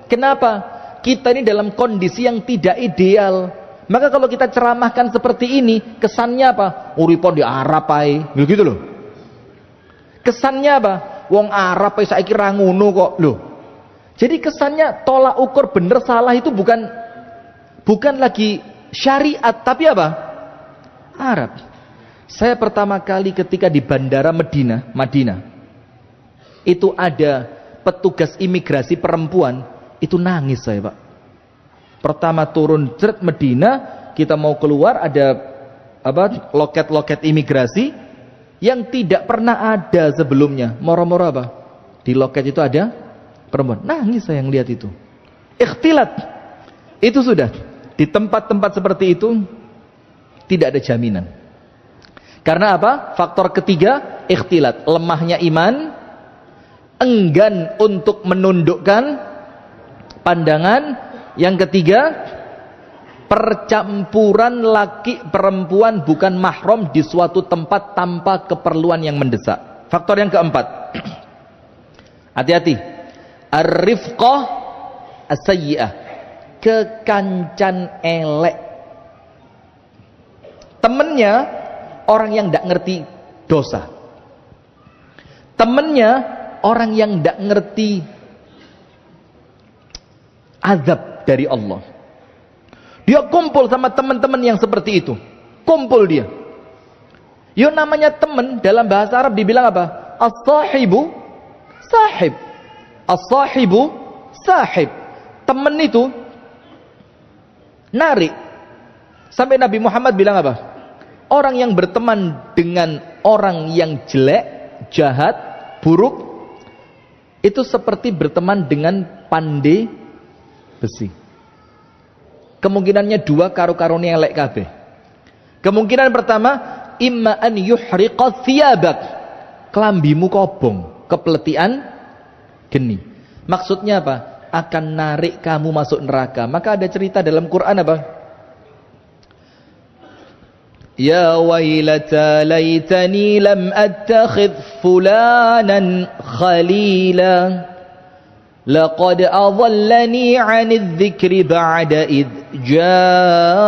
Kenapa? Kita ini dalam kondisi yang tidak ideal. Maka kalau kita ceramahkan seperti ini, kesannya apa? Uripon di Arab ae. Gitu loh. Kesannya apa? Wong Arab ae saiki ra ngono kok. Loh. Jadi kesannya tolak ukur bener salah itu bukan lagi syariat, tapi apa? Arab. Saya pertama kali ketika di bandara Madinah, itu ada petugas imigrasi perempuan, itu nangis saya, Pak. Pertama turun Medina, kita mau keluar ada loket-loket imigrasi yang tidak pernah ada sebelumnya. Moro-moro apa? Di loket itu ada perempuan. Nangis saya ngelihat itu. Ikhtilat. Itu sudah. Di tempat-tempat seperti itu tidak ada jaminan. Karena apa? Faktor ketiga, ikhtilat. Lemahnya iman, enggan untuk menundukkan pandangan. Yang ketiga, percampuran laki perempuan bukan mahram di suatu tempat tanpa keperluan yang mendesak. Faktor yang keempat, hati-hati, ar-rifqah as-sayyi'ah, kekancan elek. Temennya orang yang tidak ngerti dosa, temennya orang yang tidak ngerti azab dari Allah. Dia kumpul sama teman-teman yang seperti itu. Kumpul dia. Yo namanya teman dalam bahasa Arab dibilang apa? As-sahibu sahib. As-sahibu sahib. Teman itu narik. Sampai Nabi Muhammad bilang apa? Orang yang berteman dengan orang yang jelek, jahat, buruk, itu seperti berteman dengan pandai besi. Kemungkinannya dua, karo-karone elek kabeh. Kemungkinan pertama, imma an yuhriqa thiyabak, kelambimu kobong, kepletian geni. Maksudnya apa? Akan narik kamu masuk neraka. Maka ada cerita dalam Quran apa? Ya wailata laitani lam attakhidh fulanan khalila laqad adallani 'anidh dzikri ba'da idh ja'ani.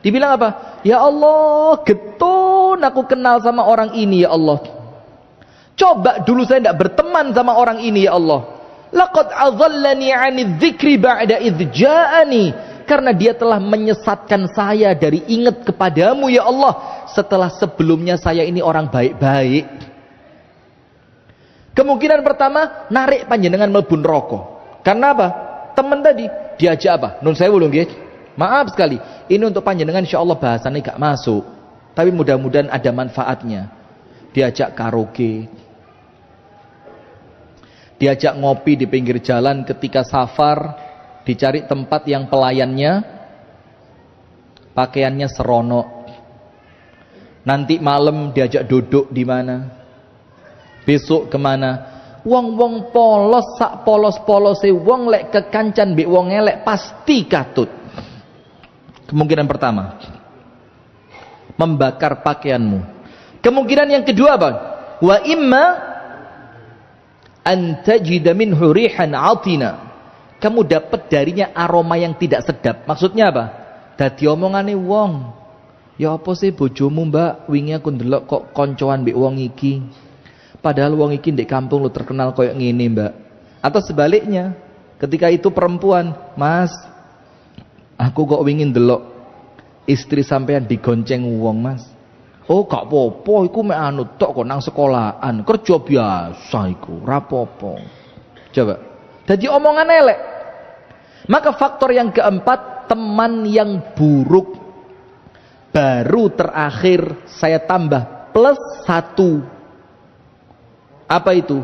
Dibilang apa? Ya Allah, getun aku kenal sama orang ini ya Allah. Coba dulu saya tidak berteman sama orang ini ya Allah. Laqad adallani 'anidh dzikri ba'da idh ja'ani. Karena dia telah menyesatkan saya dari ingat kepadamu ya Allah, setelah sebelumnya saya ini orang baik-baik. Kemungkinan pertama, narik panjenengan mlebu neraka. Karena apa? Teman tadi diajak apa? Nun sewu lho nggih. Maaf sekali, ini untuk panjenengan insyaallah bahasannya gak masuk. Tapi mudah-mudahan ada manfaatnya. Diajak karaoke. Diajak ngopi di pinggir jalan ketika safar, dicari tempat yang pelayannya pakaiannya seronok. Nanti malam diajak duduk di mana? Besok kemana? Wong-wong polos sak polos-polose wong lek kekancan mbek wong elek pasti katut. Kemungkinan pertama, membakar pakaianmu. Kemungkinan yang kedua apa? Wa imma an tajida minhu rihan atina. Kamu dapat darinya aroma yang tidak sedap. Maksudnya apa? Dadi omongane wong. Ya apa sih bojomu mbak? Wingi aku ndelok kok koncoan mbek wong iki. Padahal wong iki ndek kampung lu terkenal koyo ngene, Mbak. Atau sebaliknya, ketika itu perempuan, Mas, aku kok wingin delok Istri sampean digonceng wong, Mas. Oh, gak apa-apa, iku mek anu tok kok nang sekolahan, kerja biasa iku, ora apa-apa. Coba. Jadi omongan elek. Maka faktor yang keempat, teman yang buruk. Baru terakhir saya tambah plus 1. Apa itu?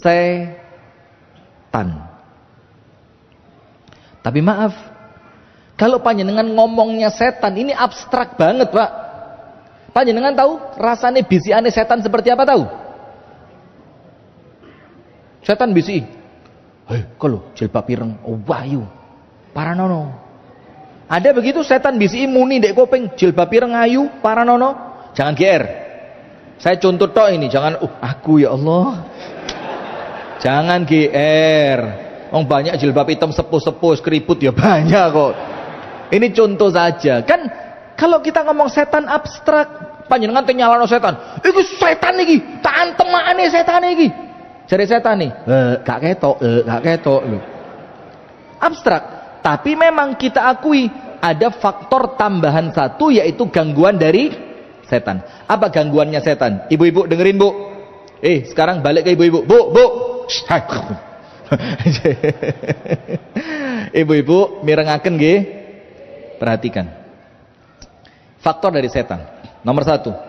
Setan. Tapi maaf, kalau panjenengan ngomongnya setan, ini abstrak banget, Pak. Panjenengan tahu rasanya bisiane setan seperti apa tahu? Setan bisi. Hei, kalau jilbab pireng, oh wahyu. Paranono. Ada begitu setan bisi muni dek kopeng jilbab pireng ayu, paranono. Jangan GR. Saya contoh tok ini, jangan aku ya Allah. Jangan GR. Oh banyak jilbab hitam sepuh-sepuh keriput ya banyak kok. Ini contoh saja. Kan kalau kita ngomong setan abstrak, panjenengan teh nyalano setan. Iki setan iki, tak antemane setan iki. Jare setan nih, gak ketok lho. Abstrak. Tapi memang kita akui ada faktor tambahan satu, yaitu gangguan dari setan. Apa gangguannya setan? Ibu-ibu dengerin, Bu. Sekarang balik ke ibu-ibu. Bu. Ibu-ibu mirengaken nggih. Perhatikan. Faktor dari setan. Nomor 1.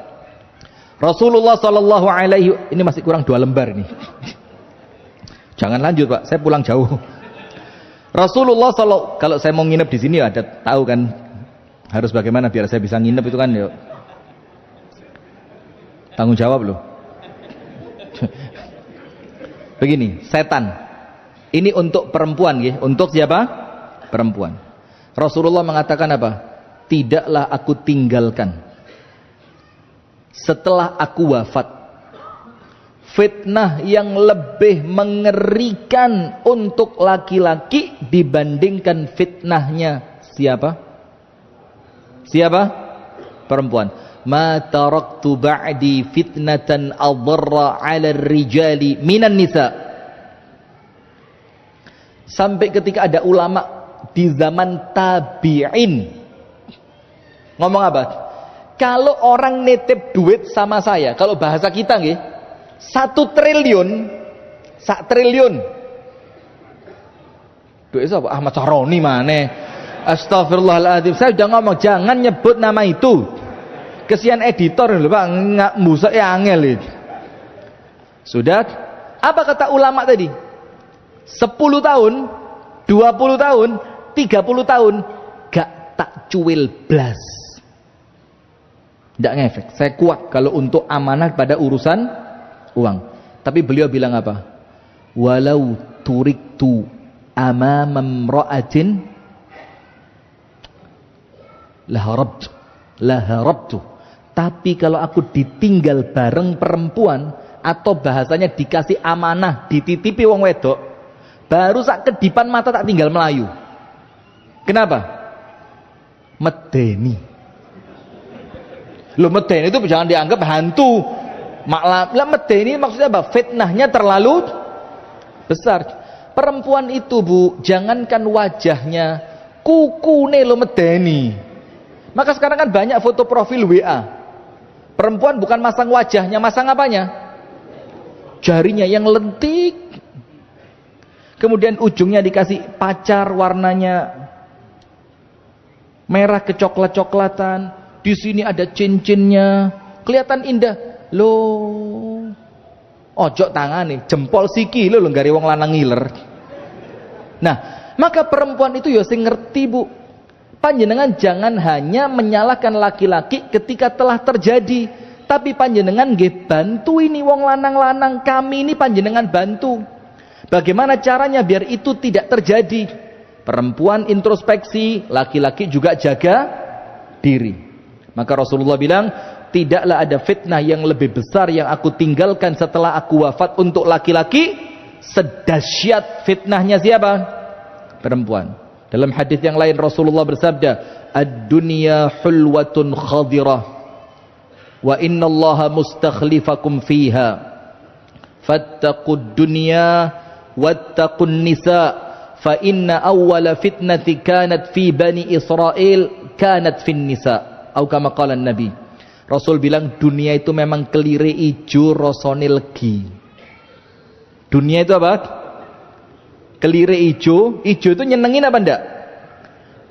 Rasulullah sallallahu alaihi, ini masih kurang 2 lembar ini. Jangan lanjut, Pak. Saya pulang jauh. Rasulullah sallallahu, kalau saya mau nginep di sini ada tahu kan harus bagaimana biar saya bisa nginep itu kan ya. Tanggung jawab loh. Begini, setan. Ini untuk perempuan ya. Untuk siapa? Perempuan. Rasulullah mengatakan apa? Tidaklah aku tinggalkan setelah aku wafat fitnah yang lebih mengerikan untuk laki-laki dibandingkan fitnahnya siapa? Siapa? Perempuan. Ma taraktu ba'di fitnatan adharra 'ala ar-rijali minan nisa. Sampai ketika ada ulama di zaman tabi'in ngomong apa? Kalau orang nitip duit sama saya, kalau bahasa kita nggih, 1 triliun, 1 triliun. Duit apa? Ahmad Saroni mana? Astagfirullahaladzim. Saya udah ngomong jangan nyebut nama itu. Kesian editor lho, Pak, nggak musak ya angel itu. Sudah? Apa kata ulama tadi? 10 tahun, 20 tahun, 30 tahun gak tak cuil blas. Tidak ngefek. Saya kuat kalau untuk amanah pada urusan uang. Tapi beliau bilang apa? Walau turiktu amama imra'atin laharabtu. Tapi kalau aku ditinggal bareng perempuan, atau bahasanya dikasih amanah, dititipi wong wedok, baru sak kedipan mata tak tinggal melayu. Kenapa? Medeni. Loh, medeni itu jangan dianggap hantu. Lah medeni maksudnya apa? Fitnahnya terlalu besar. Perempuan itu, Bu, jangankan wajahnya, kukune lo medeni. Maka sekarang kan banyak foto profil WA. Perempuan bukan masang wajahnya, masang apanya? Jarinya yang lentik. Kemudian ujungnya dikasih pacar warnanya merah kecoklat-coklatan. Di sini ada cincinnya, kelihatan indah. Loh, ojo tangane, jempol siki lo nggari wong lanang ngiler. Nah, maka perempuan itu ya sing ngerti, Bu. Panjenengan jangan hanya menyalahkan laki-laki ketika telah terjadi, tapi panjenengan nggih bantu ini wong lanang-lanang, kami ini panjenengan bantu. Bagaimana caranya biar itu tidak terjadi? Perempuan introspeksi, laki-laki juga jaga diri. Maka Rasulullah bilang, tidaklah ada fitnah yang lebih besar yang aku tinggalkan setelah aku wafat untuk laki-laki sedahsyat fitnahnya siapa? Perempuan. Dalam hadis yang lain Rasulullah bersabda, ad-dunya hulwatun khadirah wa innallaha mustakhlifakum fiha fattaqud dunya wattaqun nisa fa inna awwala fitnati kanat fi bani Israel kanat fin nisa, atau kama qala Nabi. Rasul bilang dunia itu memang kelire ijo rasane legi. Dunia itu apa? Kelire ijo, ijo itu nyenengin apa ndak?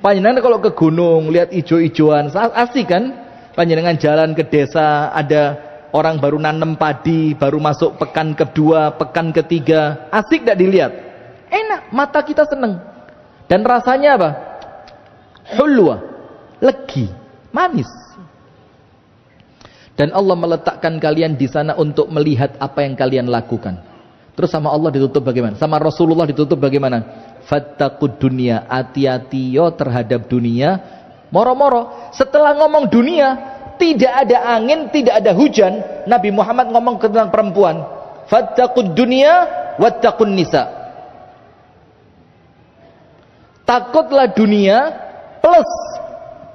Panjenengan kalau ke gunung lihat ijo-ijoan asik kan? Panjenengan jalan ke desa, ada orang baru nanem padi, baru masuk pekan kedua, pekan ketiga, asik tidak dilihat? Enak, mata kita seneng. Dan rasanya apa? Hulwa, legi, manis. Dan Allah meletakkan kalian di sana untuk melihat apa yang kalian lakukan. Terus sama Allah ditutup bagaimana? Sama Rasulullah ditutup bagaimana? Fattaqud dunia, hati-hati yo terhadap dunia. Moro-moro, setelah ngomong dunia, tidak ada angin, tidak ada hujan, Nabi Muhammad ngomong tentang perempuan. Fattaqud dunia wattaqun nisa. Takutlah dunia plus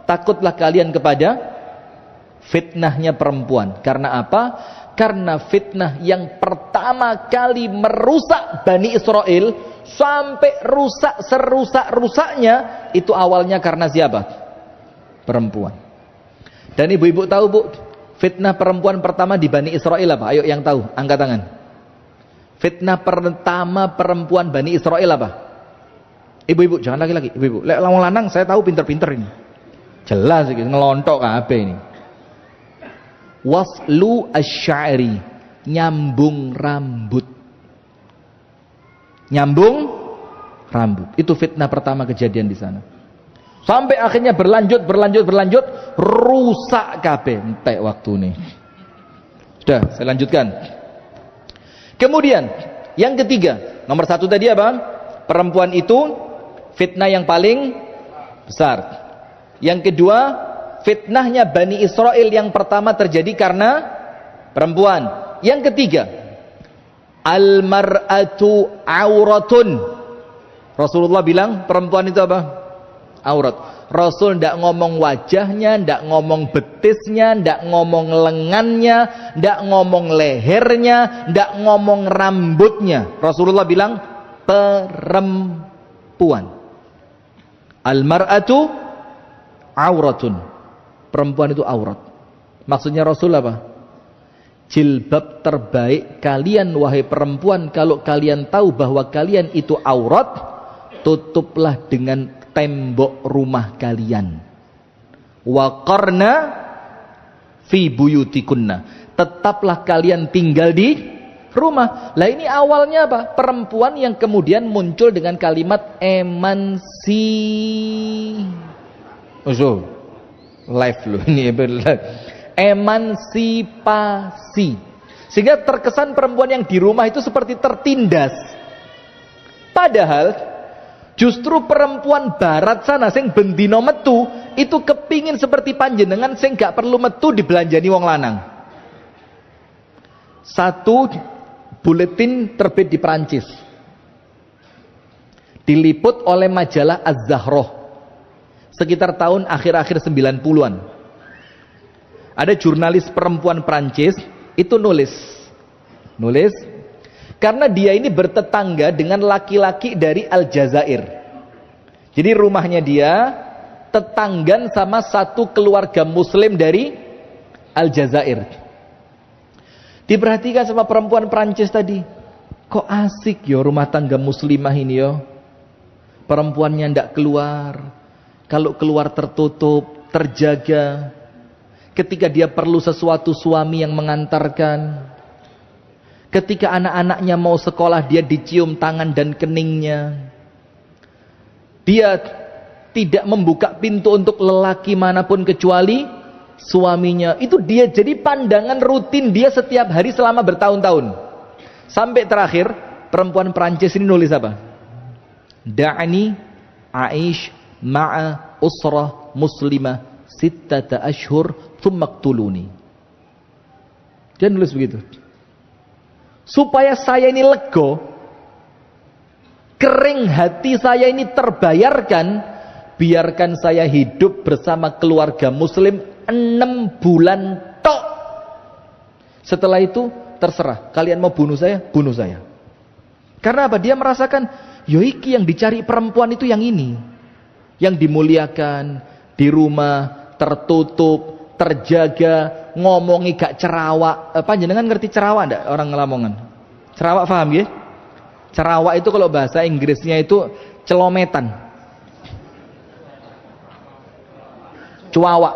takutlah kalian kepada fitnahnya perempuan. Karena apa? Karena fitnah yang pertama kali merusak Bani Israel sampai rusak serusak-rusaknya itu awalnya karena siapa? Perempuan. Dan ibu-ibu tahu bu, fitnah perempuan pertama di Bani Israel apa? Ayo yang tahu, angkat tangan. Fitnah pertama perempuan Bani Israel apa? Ibu-ibu, jangan laki-laki, ibu-ibu. Lek wong lanang saya tahu pinter-pinter ini. Jelas iki ngelontok kabeh ini. Waslu asy'ari, nyambung rambut. Nyambung rambut. Itu fitnah pertama kejadian di sana. Sampai akhirnya berlanjut, rusak kabeh entek waktune. Sudah, saya lanjutkan. Kemudian, yang ketiga, nomor satu tadi apa? Perempuan itu fitnah yang paling besar. Yang kedua, fitnahnya Bani Israel yang pertama terjadi karena perempuan. Yang ketiga, al-mar'atu auratun. Rasulullah bilang perempuan itu apa? Aurat. Rasul tidak ngomong wajahnya, tidak ngomong betisnya, tidak ngomong lengannya, tidak ngomong lehernya, tidak ngomong rambutnya. Rasulullah bilang perempuan. Al-mar'atu auratun. Perempuan itu aurat. Maksudnya Rasul apa? Jilbab terbaik kalian wahai perempuan, kalau kalian tahu bahwa kalian itu aurat, tutuplah dengan tembok rumah kalian. Waqarna fi buyutikunna. Tetaplah kalian tinggal di rumah. Lah ini awalnya apa? Perempuan yang kemudian muncul dengan kalimat live loh ini emansipasi, sehingga terkesan perempuan yang di rumah itu seperti tertindas. Padahal justru perempuan barat sana sing bendino metu itu kepingin seperti panjenengan sing gak perlu metu dibelanjani wong lanang. Satu buletin terbit di Perancis, diliput oleh majalah Az-Zahroh sekitar tahun akhir-akhir 90-an. Ada jurnalis perempuan Prancis itu nulis karena dia ini bertetangga dengan laki-laki dari Aljazair. Jadi rumahnya dia tetanggan sama satu keluarga muslim dari Aljazair. Diperhatikan sama perempuan Prancis tadi, kok asik yo rumah tangga muslimah ini yo. Perempuannya ndak keluar, kalau keluar tertutup, terjaga. Ketika dia perlu sesuatu, suami yang mengantarkan. Ketika anak-anaknya mau sekolah, dia dicium tangan dan keningnya. Dia tidak membuka pintu untuk lelaki manapun kecuali suaminya. Itu dia jadi pandangan rutin dia setiap hari selama bertahun-tahun. Sampai terakhir perempuan Prancis ini nulis apa? Da'ani aish ma'a usrah muslimah sittata ashhur thumma qtuluni. Dia nulis begitu. Supaya saya ini lego, kering hati saya ini terbayarkan, biarkan saya hidup bersama keluarga muslim 6 bulan tok. Setelah itu terserah, kalian mau bunuh saya, bunuh saya. Karena apa? Dia merasakan yo iki yang dicari perempuan itu yang ini. Yang dimuliakan, di rumah, tertutup, terjaga, ngomongi gak cerawak. Panjenengan ngerti cerawak ndak orang Lamongan? Cerawak paham ya? Cerawak itu kalau bahasa Inggrisnya itu celometan. Cuawak.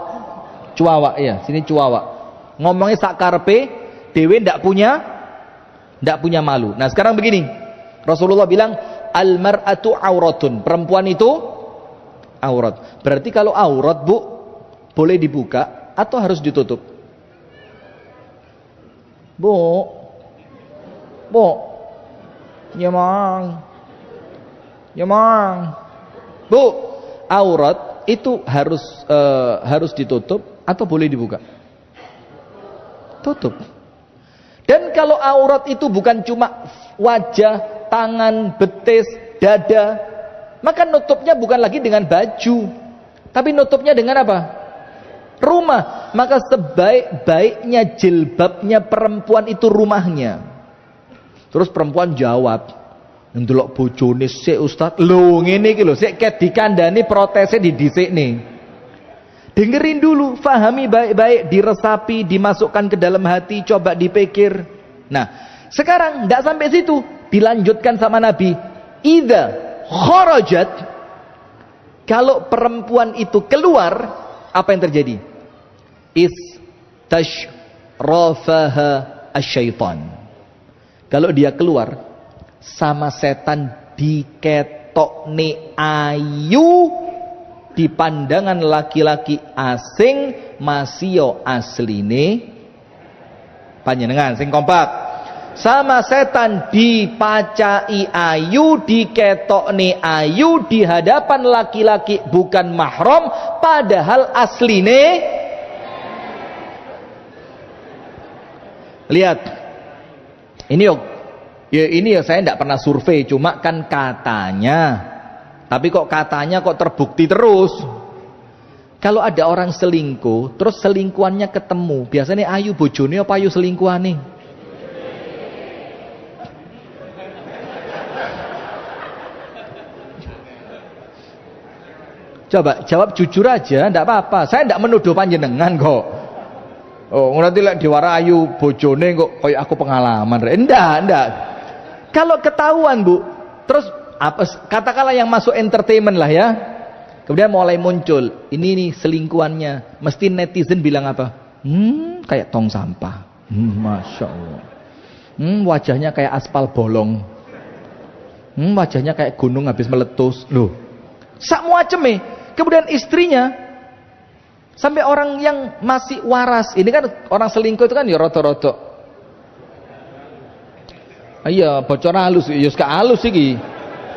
Cuawak ya, sini cuawak. Ngomongnya sak karepe, dhewe ndak punya malu. Nah, sekarang begini. Rasulullah bilang, "Al-mar'atu auratun." Perempuan itu aurat. Berarti kalau aurat, Bu, boleh dibuka atau harus ditutup? Bu. Ya, Mang. Bu, aurat itu harus ditutup atau boleh dibuka? Tutup. Dan kalau aurat itu bukan cuma wajah, tangan, betis, dada, maka nutupnya bukan lagi dengan baju, tapi nutupnya dengan apa? Rumah. Maka sebaik-baiknya jilbabnya perempuan itu rumahnya. Terus perempuan jawab, ndelok bojone sik Ustaz, lho ngene iki lho, sik ket dikandani protesnya didhisikne. Dengerin dulu, fahami baik-baik, diresapi, dimasukkan ke dalam hati, coba dipikir. Nah, sekarang tidak sampai situ, dilanjutkan sama Nabi. Idza kharajat, kalau perempuan itu keluar, apa yang terjadi? Istashrafaha asyaitan. Kalau dia keluar, sama setan diketokne ayu di pandangan laki-laki asing masio asline panjenengan sing kompak. Sama setan dipacai ayu, diketokne ayu di hadapan laki-laki bukan mahram, padahal asline. Lihat ini ini saya tidak pernah survei, cuma kan katanya. Tapi kok katanya kok terbukti terus. Kalau ada orang selingkuh, terus selingkuhannya ketemu, biasanya ayu bojone apa ayu selingkuhane? Coba jawab jujur aja, tidak apa-apa. Saya tidak menuduh panjenengan kok. Oh, nanti lek diwara ayu bojone kok kayak aku pengalaman. Enggak. Kalau ketahuan, Bu, terus apa katakanlah yang masuk entertainment lah ya. Kemudian mulai muncul, ini nih selingkuhannya. Mesti netizen bilang apa? Kayak tong sampah. Masya Allah. Wajahnya kayak aspal bolong. Wajahnya kayak gunung habis meletus. Loh. Sak macem. Kemudian istrinya sampai orang yang masih waras. Ini kan orang selingkuh itu kan ya roto-roto. Iya, bocor halus, ya suka halus iki.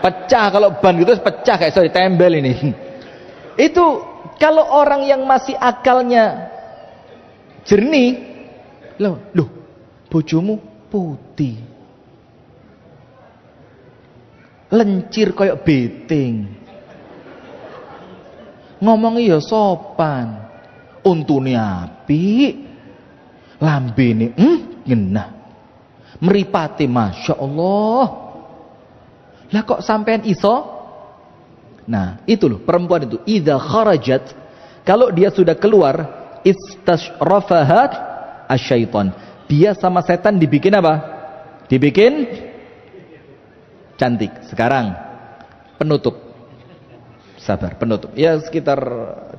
Pecah kalau ban gitu pecah kayak sorry tembel ini. Itu kalau orang yang masih akalnya jernih, loh, bojomu putih. Lencir kayak beting. Ngomongnya ya sopan. Untune apik. Lambene ngenah. Mripate Masya Allah. Lah kok sampean iso? Nah, itu loh perempuan itu. Idza kharajat, kalau dia sudah keluar, istashrafahat asyaiton. Dia sama setan dibikin apa? Dibikin cantik. Sekarang penutup. Sabar, penutup. Ya sekitar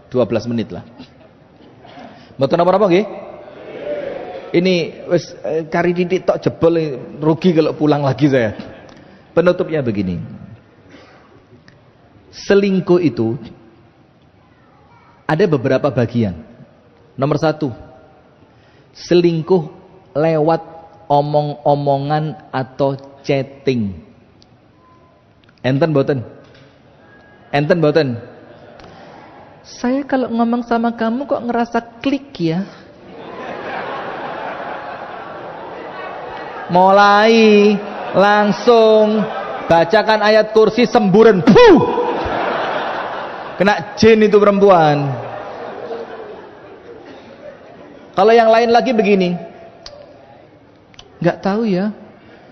12 menit lah. Mboten apa-apa nggih? Ini wis kari titik tok jebol, rugi kalau pulang lagi saya. Penutupnya begini. Selingkuh itu ada beberapa bagian. Nomor 1, selingkuh lewat omong-omongan atau chatting. Enten boten? Enten boten? Saya kalau ngomong sama kamu kok ngerasa klik ya. Mulai langsung bacakan ayat kursi semburan. Puh! Kena jin itu perempuan. Kalau yang lain lagi begini, nggak tahu ya.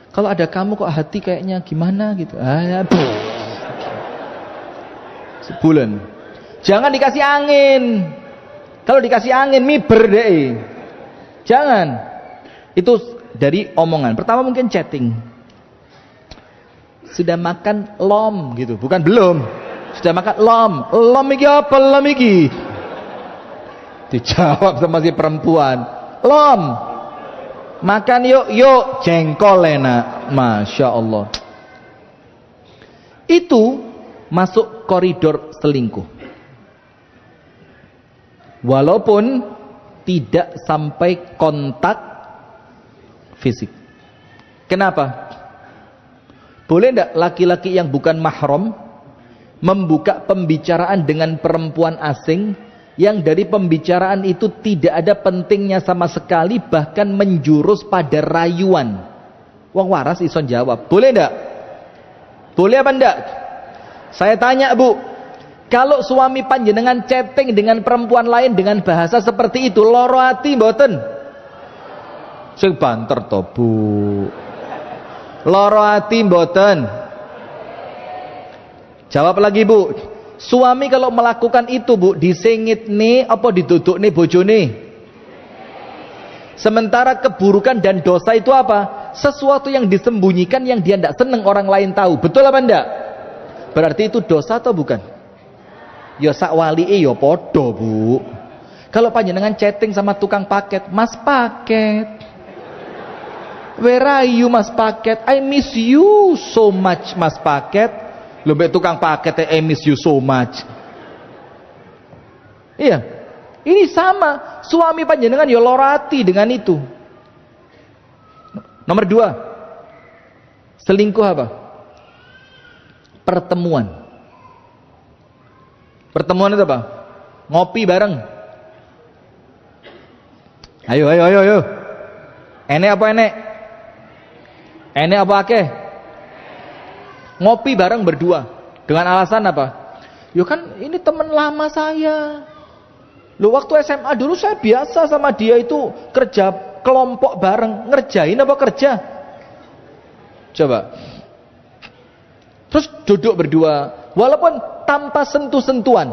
Kalau ada kamu kok hati kayaknya gimana gitu. Sebulan. Jangan dikasih angin. Kalau dikasih angin miber deh. Jangan. Itu dari omongan. Pertama mungkin chatting. Sudah makan lom gitu, bukan belum. Sudah makan lom. Lom iki apa lom iki? Dijawab sama si perempuan. Lom. Makan yuk, jengkol enak. Masya Allah. Itu masuk koridor selingkuh. Walaupun tidak sampai kontak fisik. Kenapa? Boleh tidak laki-laki yang bukan mahram membuka pembicaraan dengan perempuan asing yang dari pembicaraan itu tidak ada pentingnya sama sekali, bahkan menjurus pada rayuan? Wong waras ison jawab. Boleh tidak? Boleh apa tidak? Saya tanya Bu, kalau suami panjenengan chatting dengan perempuan lain dengan bahasa seperti itu, loro ati mboten? Sing banter to Bu. Loro ati mboten? Jawab lagi Bu. Suami kalau melakukan itu Bu, disengit nih apa diduduk nih bojone? Sementara keburukan dan dosa itu apa? Sesuatu yang disembunyikan yang dia tidak senang orang lain tahu. Betul apa enggak? Berarti itu dosa atau bukan? Ya sak walike ya padha Bu. Kalau panjenengan chatting sama tukang paket, Mas paket, where are you Mas paket? I miss you so much Mas paket. Lho mbek tukang paket I miss you so much. Iya. Ini sama. Suami panjenengan ya lorati dengan itu. Nomor 2. Selingkuh apa? Pertemuan. Pertemuan itu apa? Ngopi bareng. Ayo. Enek apa enek? Enek apa akeh? Ngopi bareng berdua. Dengan alasan apa? Yo kan ini teman lama saya. Loh waktu SMA dulu saya biasa sama dia itu kerja kelompok bareng. Ngerjain apa kerja? Coba. Terus duduk berdua. Walaupun tanpa sentuh-sentuhan.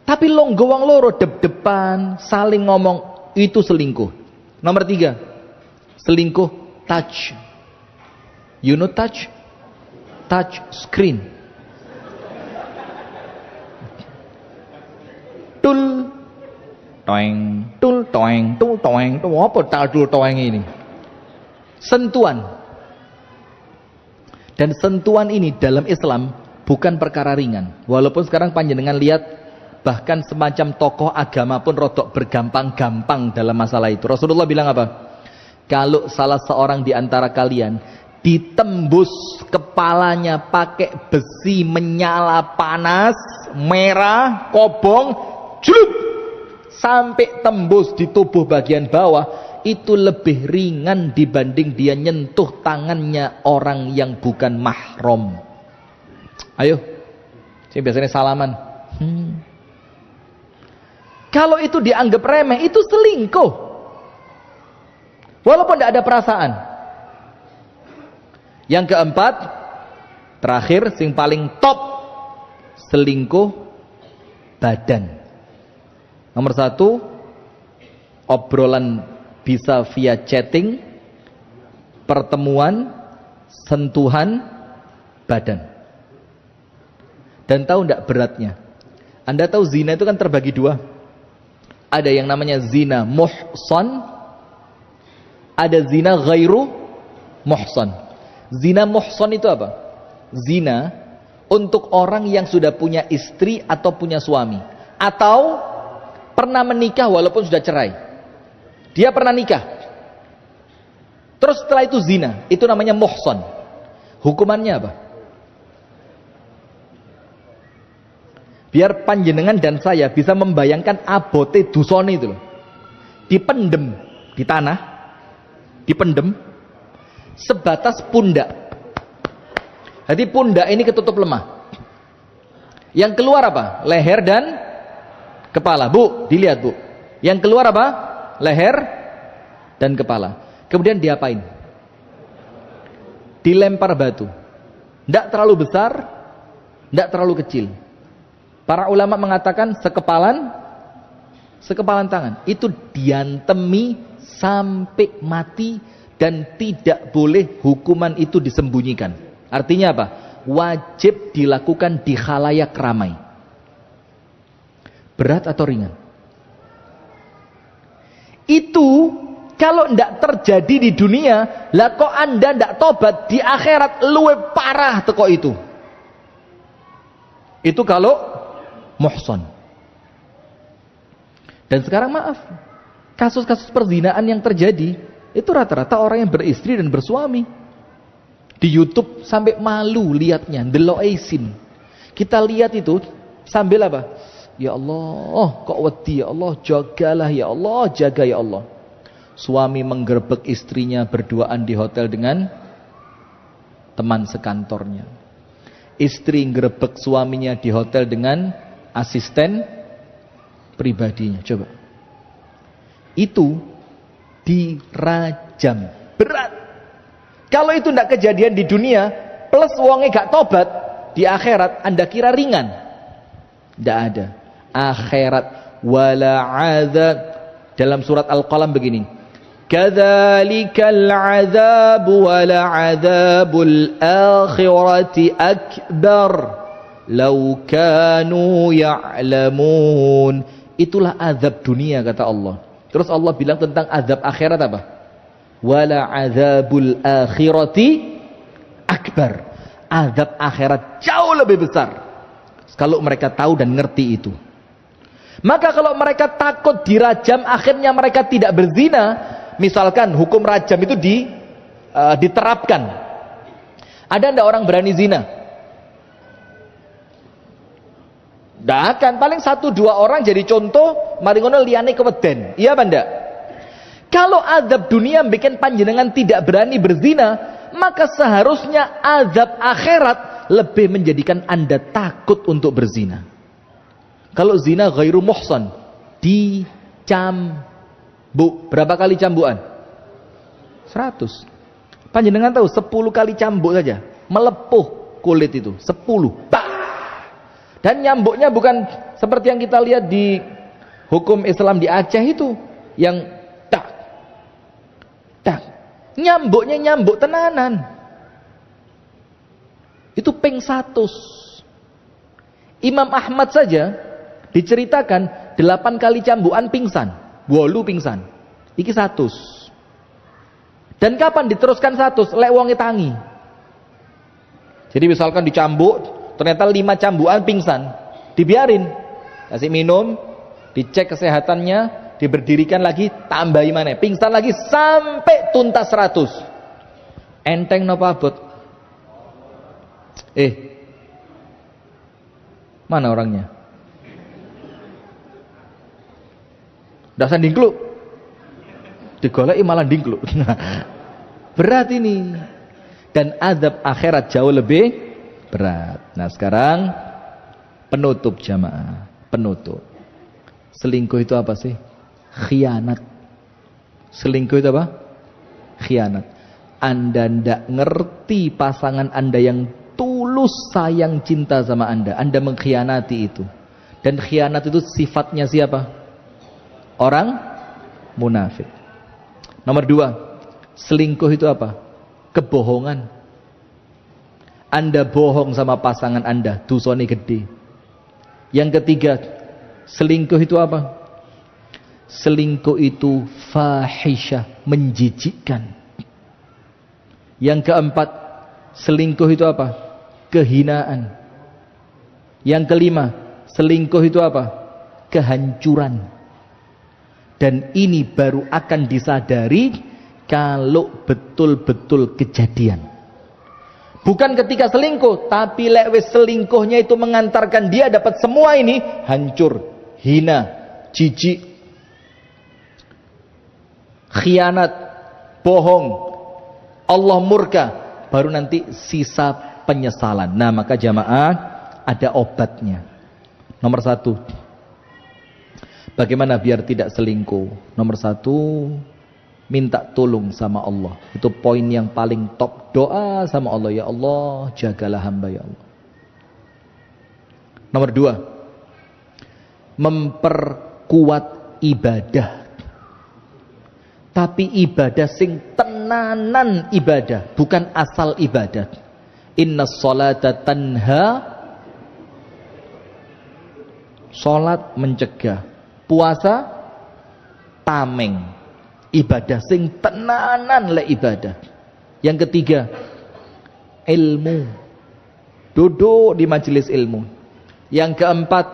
Tapi longgo wong loro dep-depan, saling ngomong, itu selingkuh. Nomor 3. Selingkuh touch. You know touch? Touch screen. Tul toeng, tul toeng, tul toeng. Apa tul toeng ini? Sentuhan. Dan sentuhan ini dalam Islam bukan perkara ringan. Walaupun sekarang panjenengan lihat bahkan semacam tokoh agama pun rodok bergampang-gampang dalam masalah itu. Rasulullah bilang apa? Kalau salah seorang di antara kalian ditembus kepalanya pakai besi menyala panas, merah, kobong, julup, sampai tembus di tubuh bagian bawah, itu lebih ringan dibanding dia nyentuh tangannya orang yang bukan mahram. Ayo, saya biasanya salaman. Kalau itu dianggap remeh, itu selingkuh. Walaupun tidak ada perasaan. Yang keempat, terakhir, yang paling top, selingkuh badan. Nomor 1, obrolan bisa via chatting, pertemuan, sentuhan, badan. Dan tahu tidak beratnya? Anda tahu zina itu kan terbagi 2. Ada yang namanya zina muhsan, ada zina ghairu muhsan. Zina muhsan itu apa? Zina untuk orang yang sudah punya istri atau punya suami, atau pernah menikah walaupun sudah cerai. Dia pernah nikah, terus setelah itu zina, itu namanya muhsan. Hukumannya apa? Biar panjenengan dan saya bisa membayangkan abote dusone itu loh. Dipendem di tanah, dipendem sebatas pundak. Jadi pundak ini ketutup lemah. Yang keluar apa? Leher dan kepala. Bu, dilihat Bu. Yang keluar apa? Leher dan kepala. Kemudian diapain? dilempar batu. Tidak terlalu besar, tidak terlalu kecil. Para ulama mengatakan sekepalan tangan. Itu diantemi sampai mati dan tidak boleh hukuman itu disembunyikan. Artinya apa? Wajib dilakukan di khalayak ramai. Berat atau ringan? Itu kalau tidak terjadi di dunia, lah kok Anda tidak tobat, di akhirat luwih parah teko itu. Itu kalau muhsan. Dan sekarang maaf, kasus-kasus perzinaan yang terjadi itu rata-rata orang yang beristri dan bersuami. Di YouTube sampai malu lihatnya, delok isin. Kita lihat itu sambil apa? Ya Allah, kok wedi ya Allah, jagalah ya Allah, jaga ya Allah. Suami menggerebek istrinya berduaan di hotel dengan teman sekantornya. Istri menggerebek suaminya di hotel dengan asisten pribadinya. Coba. Itu dirajam. Berat. Kalau itu tidak kejadian di dunia, plus wongnya gak tobat, di akhirat Anda kira ringan? Tidak ada. Akhirat wala azab. Dalam surat Al-Qalam begini. Kadzalikal azab wala azabul akhirati akbar law kanu ya'lamun. Itulah azab dunia kata Allah. Terus Allah bilang tentang azab akhirat apa? Wala azabul akhirati akbar. Azab akhirat jauh lebih besar. Kalau mereka tahu dan ngerti itu. Maka kalau mereka takut dirajam, akhirnya mereka tidak berzina. Misalkan hukum rajam itu diterapkan. Ada ndak orang berani zina? Ndak akan. Paling 1-2 orang jadi contoh, mari ngono liyane keweden. Iya apa ndak? Kalau azab dunia bikin panjenengan tidak berani berzina, maka seharusnya azab akhirat lebih menjadikan Anda takut untuk berzina. Kalau zina ghairu muhsan, dicambuk. Berapa kali cambukan? 100. Panjenengan tahu 10 kali cambuk saja melepuh kulit itu. 10. Bah! Dan nyambuknya bukan seperti yang kita lihat di hukum Islam di Aceh itu, yang tak. Nyambuknya nyambuk tenanan. Itu ping 100. Imam Ahmad saja diceritakan 8 kali cambukan pingsan, 8 pingsan. Iki 100. Dan kapan diteruskan 100? Lek wonge tangi. Jadi misalkan dicambuk, ternyata 5 cambukan pingsan, dibiarin, kasih minum, dicek kesehatannya, diberdirikan lagi, tambahi mana, pingsan lagi sampai tuntas 100. Enteng napa abot? Mana orangnya? Dasar dingkluk. Digoleki malah dingkluk. Berat ini. Dan azab akhirat jauh lebih berat. Nah sekarang penutup jamaah. Penutup. Selingkuh itu apa sih? Khianat. Selingkuh itu apa? Khianat. Anda tidak ngerti pasangan Anda yang tulus sayang cinta sama Anda mengkhianati itu. Dan khianat itu sifatnya siapa? Orang munafik. Nomor 2, selingkuh itu apa? Kebohongan. Anda bohong sama pasangan Anda, dosane gede. Yang ketiga, selingkuh itu apa? Selingkuh itu fahisyah, menjijikkan. Yang keempat, selingkuh itu apa? Kehinaan. Yang kelima, selingkuh itu apa? Kehancuran. Dan ini baru akan disadari kalau betul-betul kejadian. Bukan ketika selingkuh, tapi lewat selingkuhnya itu mengantarkan dia dapat semua ini, hancur, hina, jijik, khianat, bohong, Allah murka, baru nanti sisa penyesalan. Nah maka jamaah ada obatnya. Nomor 1, bagaimana biar tidak selingkuh? Nomor 1, minta tolong sama Allah. Itu poin yang paling top. Doa sama Allah, ya Allah, jagalah hamba ya Allah. Nomor 2, memperkuat ibadah. Tapi ibadah sing tenanan ibadah, bukan asal ibadah. Inna sholata tanha, sholat mencegah, puasa tameng. Ibadah sing tenanan le ibadah. Yang ketiga, ilmu, duduk di majelis ilmu. Yang keempat,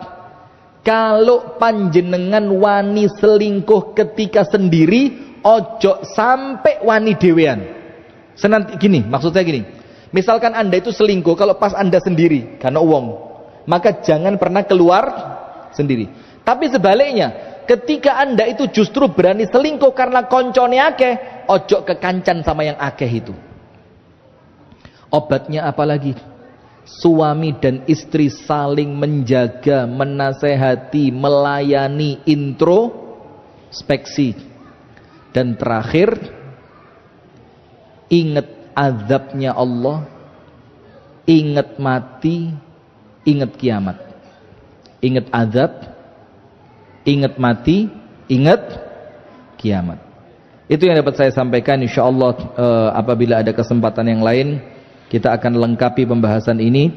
kalau panjenengan wani selingkuh ketika sendiri, ojo sampai wani dewean. Gini, maksud saya gini. Misalkan Anda itu selingkuh kalau pas Anda sendiri karena uang, maka jangan pernah keluar sendiri. Tapi sebaliknya, ketika Anda itu justru berani selingkuh karena koncone akeh, ojo kekancan sama yang akeh itu. Obatnya apa lagi? Suami dan istri saling menjaga, menasehati, melayani, introspeksi. Dan terakhir, ingat azabnya Allah, ingat mati, ingat kiamat. Ingat azab, ingat mati, ingat kiamat. Itu yang dapat saya sampaikan. Insyaallah apabila ada kesempatan yang lain, kita akan lengkapi pembahasan ini.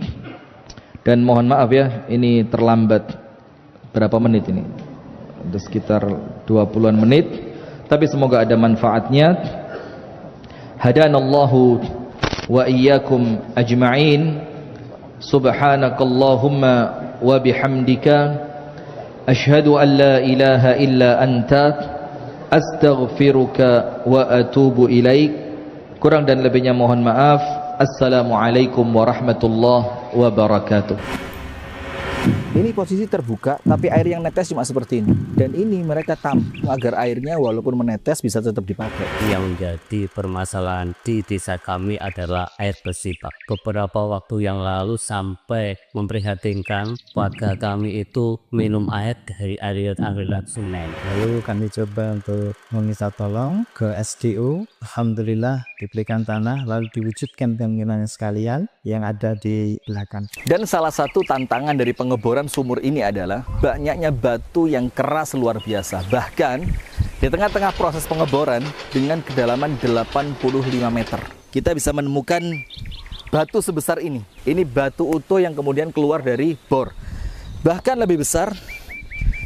Dan mohon maaf ya, ini terlambat berapa menit ini? Ada sekitar 20-an menit. Tapi semoga ada manfaatnya. Hadanallahu wa iyyakum ajma'in. Subhanakallahumma wa bihamdika asyhadu an la ilaha illa anta astaghfiruka wa atubu ilaik. Kurang dan lebihnya mohon maaf. Assalamualaikum warahmatullahi wabarakatuh.
Ini posisi terbuka, tapi air yang netes cuma seperti ini. Dan ini mereka agar airnya walaupun menetes bisa tetap dipakai.
Yang menjadi permasalahan di desa kami adalah air bersih, Pak. Beberapa waktu yang lalu sampai memprihatinkan warga kami itu minum air dari aliran sungai.
Lalu kami coba untuk meminta tolong ke SDU. Alhamdulillah diberikan tanah, lalu diwujudkan keinginan sekalian yang ada di belakang.
Dan salah satu tantangan dari pengeboran sumur ini adalah banyaknya batu yang keras luar biasa. Bahkan di tengah-tengah proses pengeboran dengan kedalaman 85 meter, kita bisa menemukan batu sebesar ini. Ini batu utuh yang kemudian keluar dari bor. Bahkan lebih besar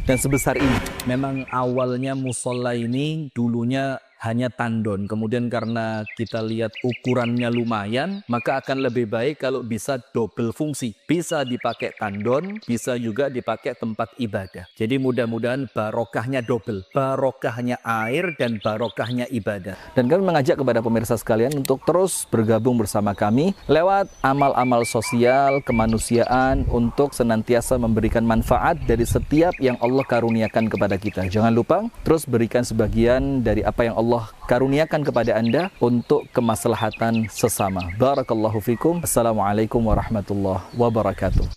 dan sebesar ini. Memang awalnya musola ini dulunya hanya tandon, kemudian karena kita lihat ukurannya lumayan, maka akan lebih baik kalau bisa double fungsi, bisa dipakai tandon, bisa juga dipakai tempat ibadah. Jadi mudah-mudahan barokahnya double, barokahnya air dan barokahnya ibadah. Dan kami mengajak kepada pemirsa sekalian untuk terus bergabung bersama kami lewat amal-amal sosial kemanusiaan untuk senantiasa memberikan manfaat dari setiap yang Allah karuniakan kepada kita. Jangan lupa terus berikan sebagian dari apa yang Allah karuniakan kepada Anda untuk kemaslahatan sesama. Barakallahu fikum. Assalamualaikum warahmatullahi wabarakatuh.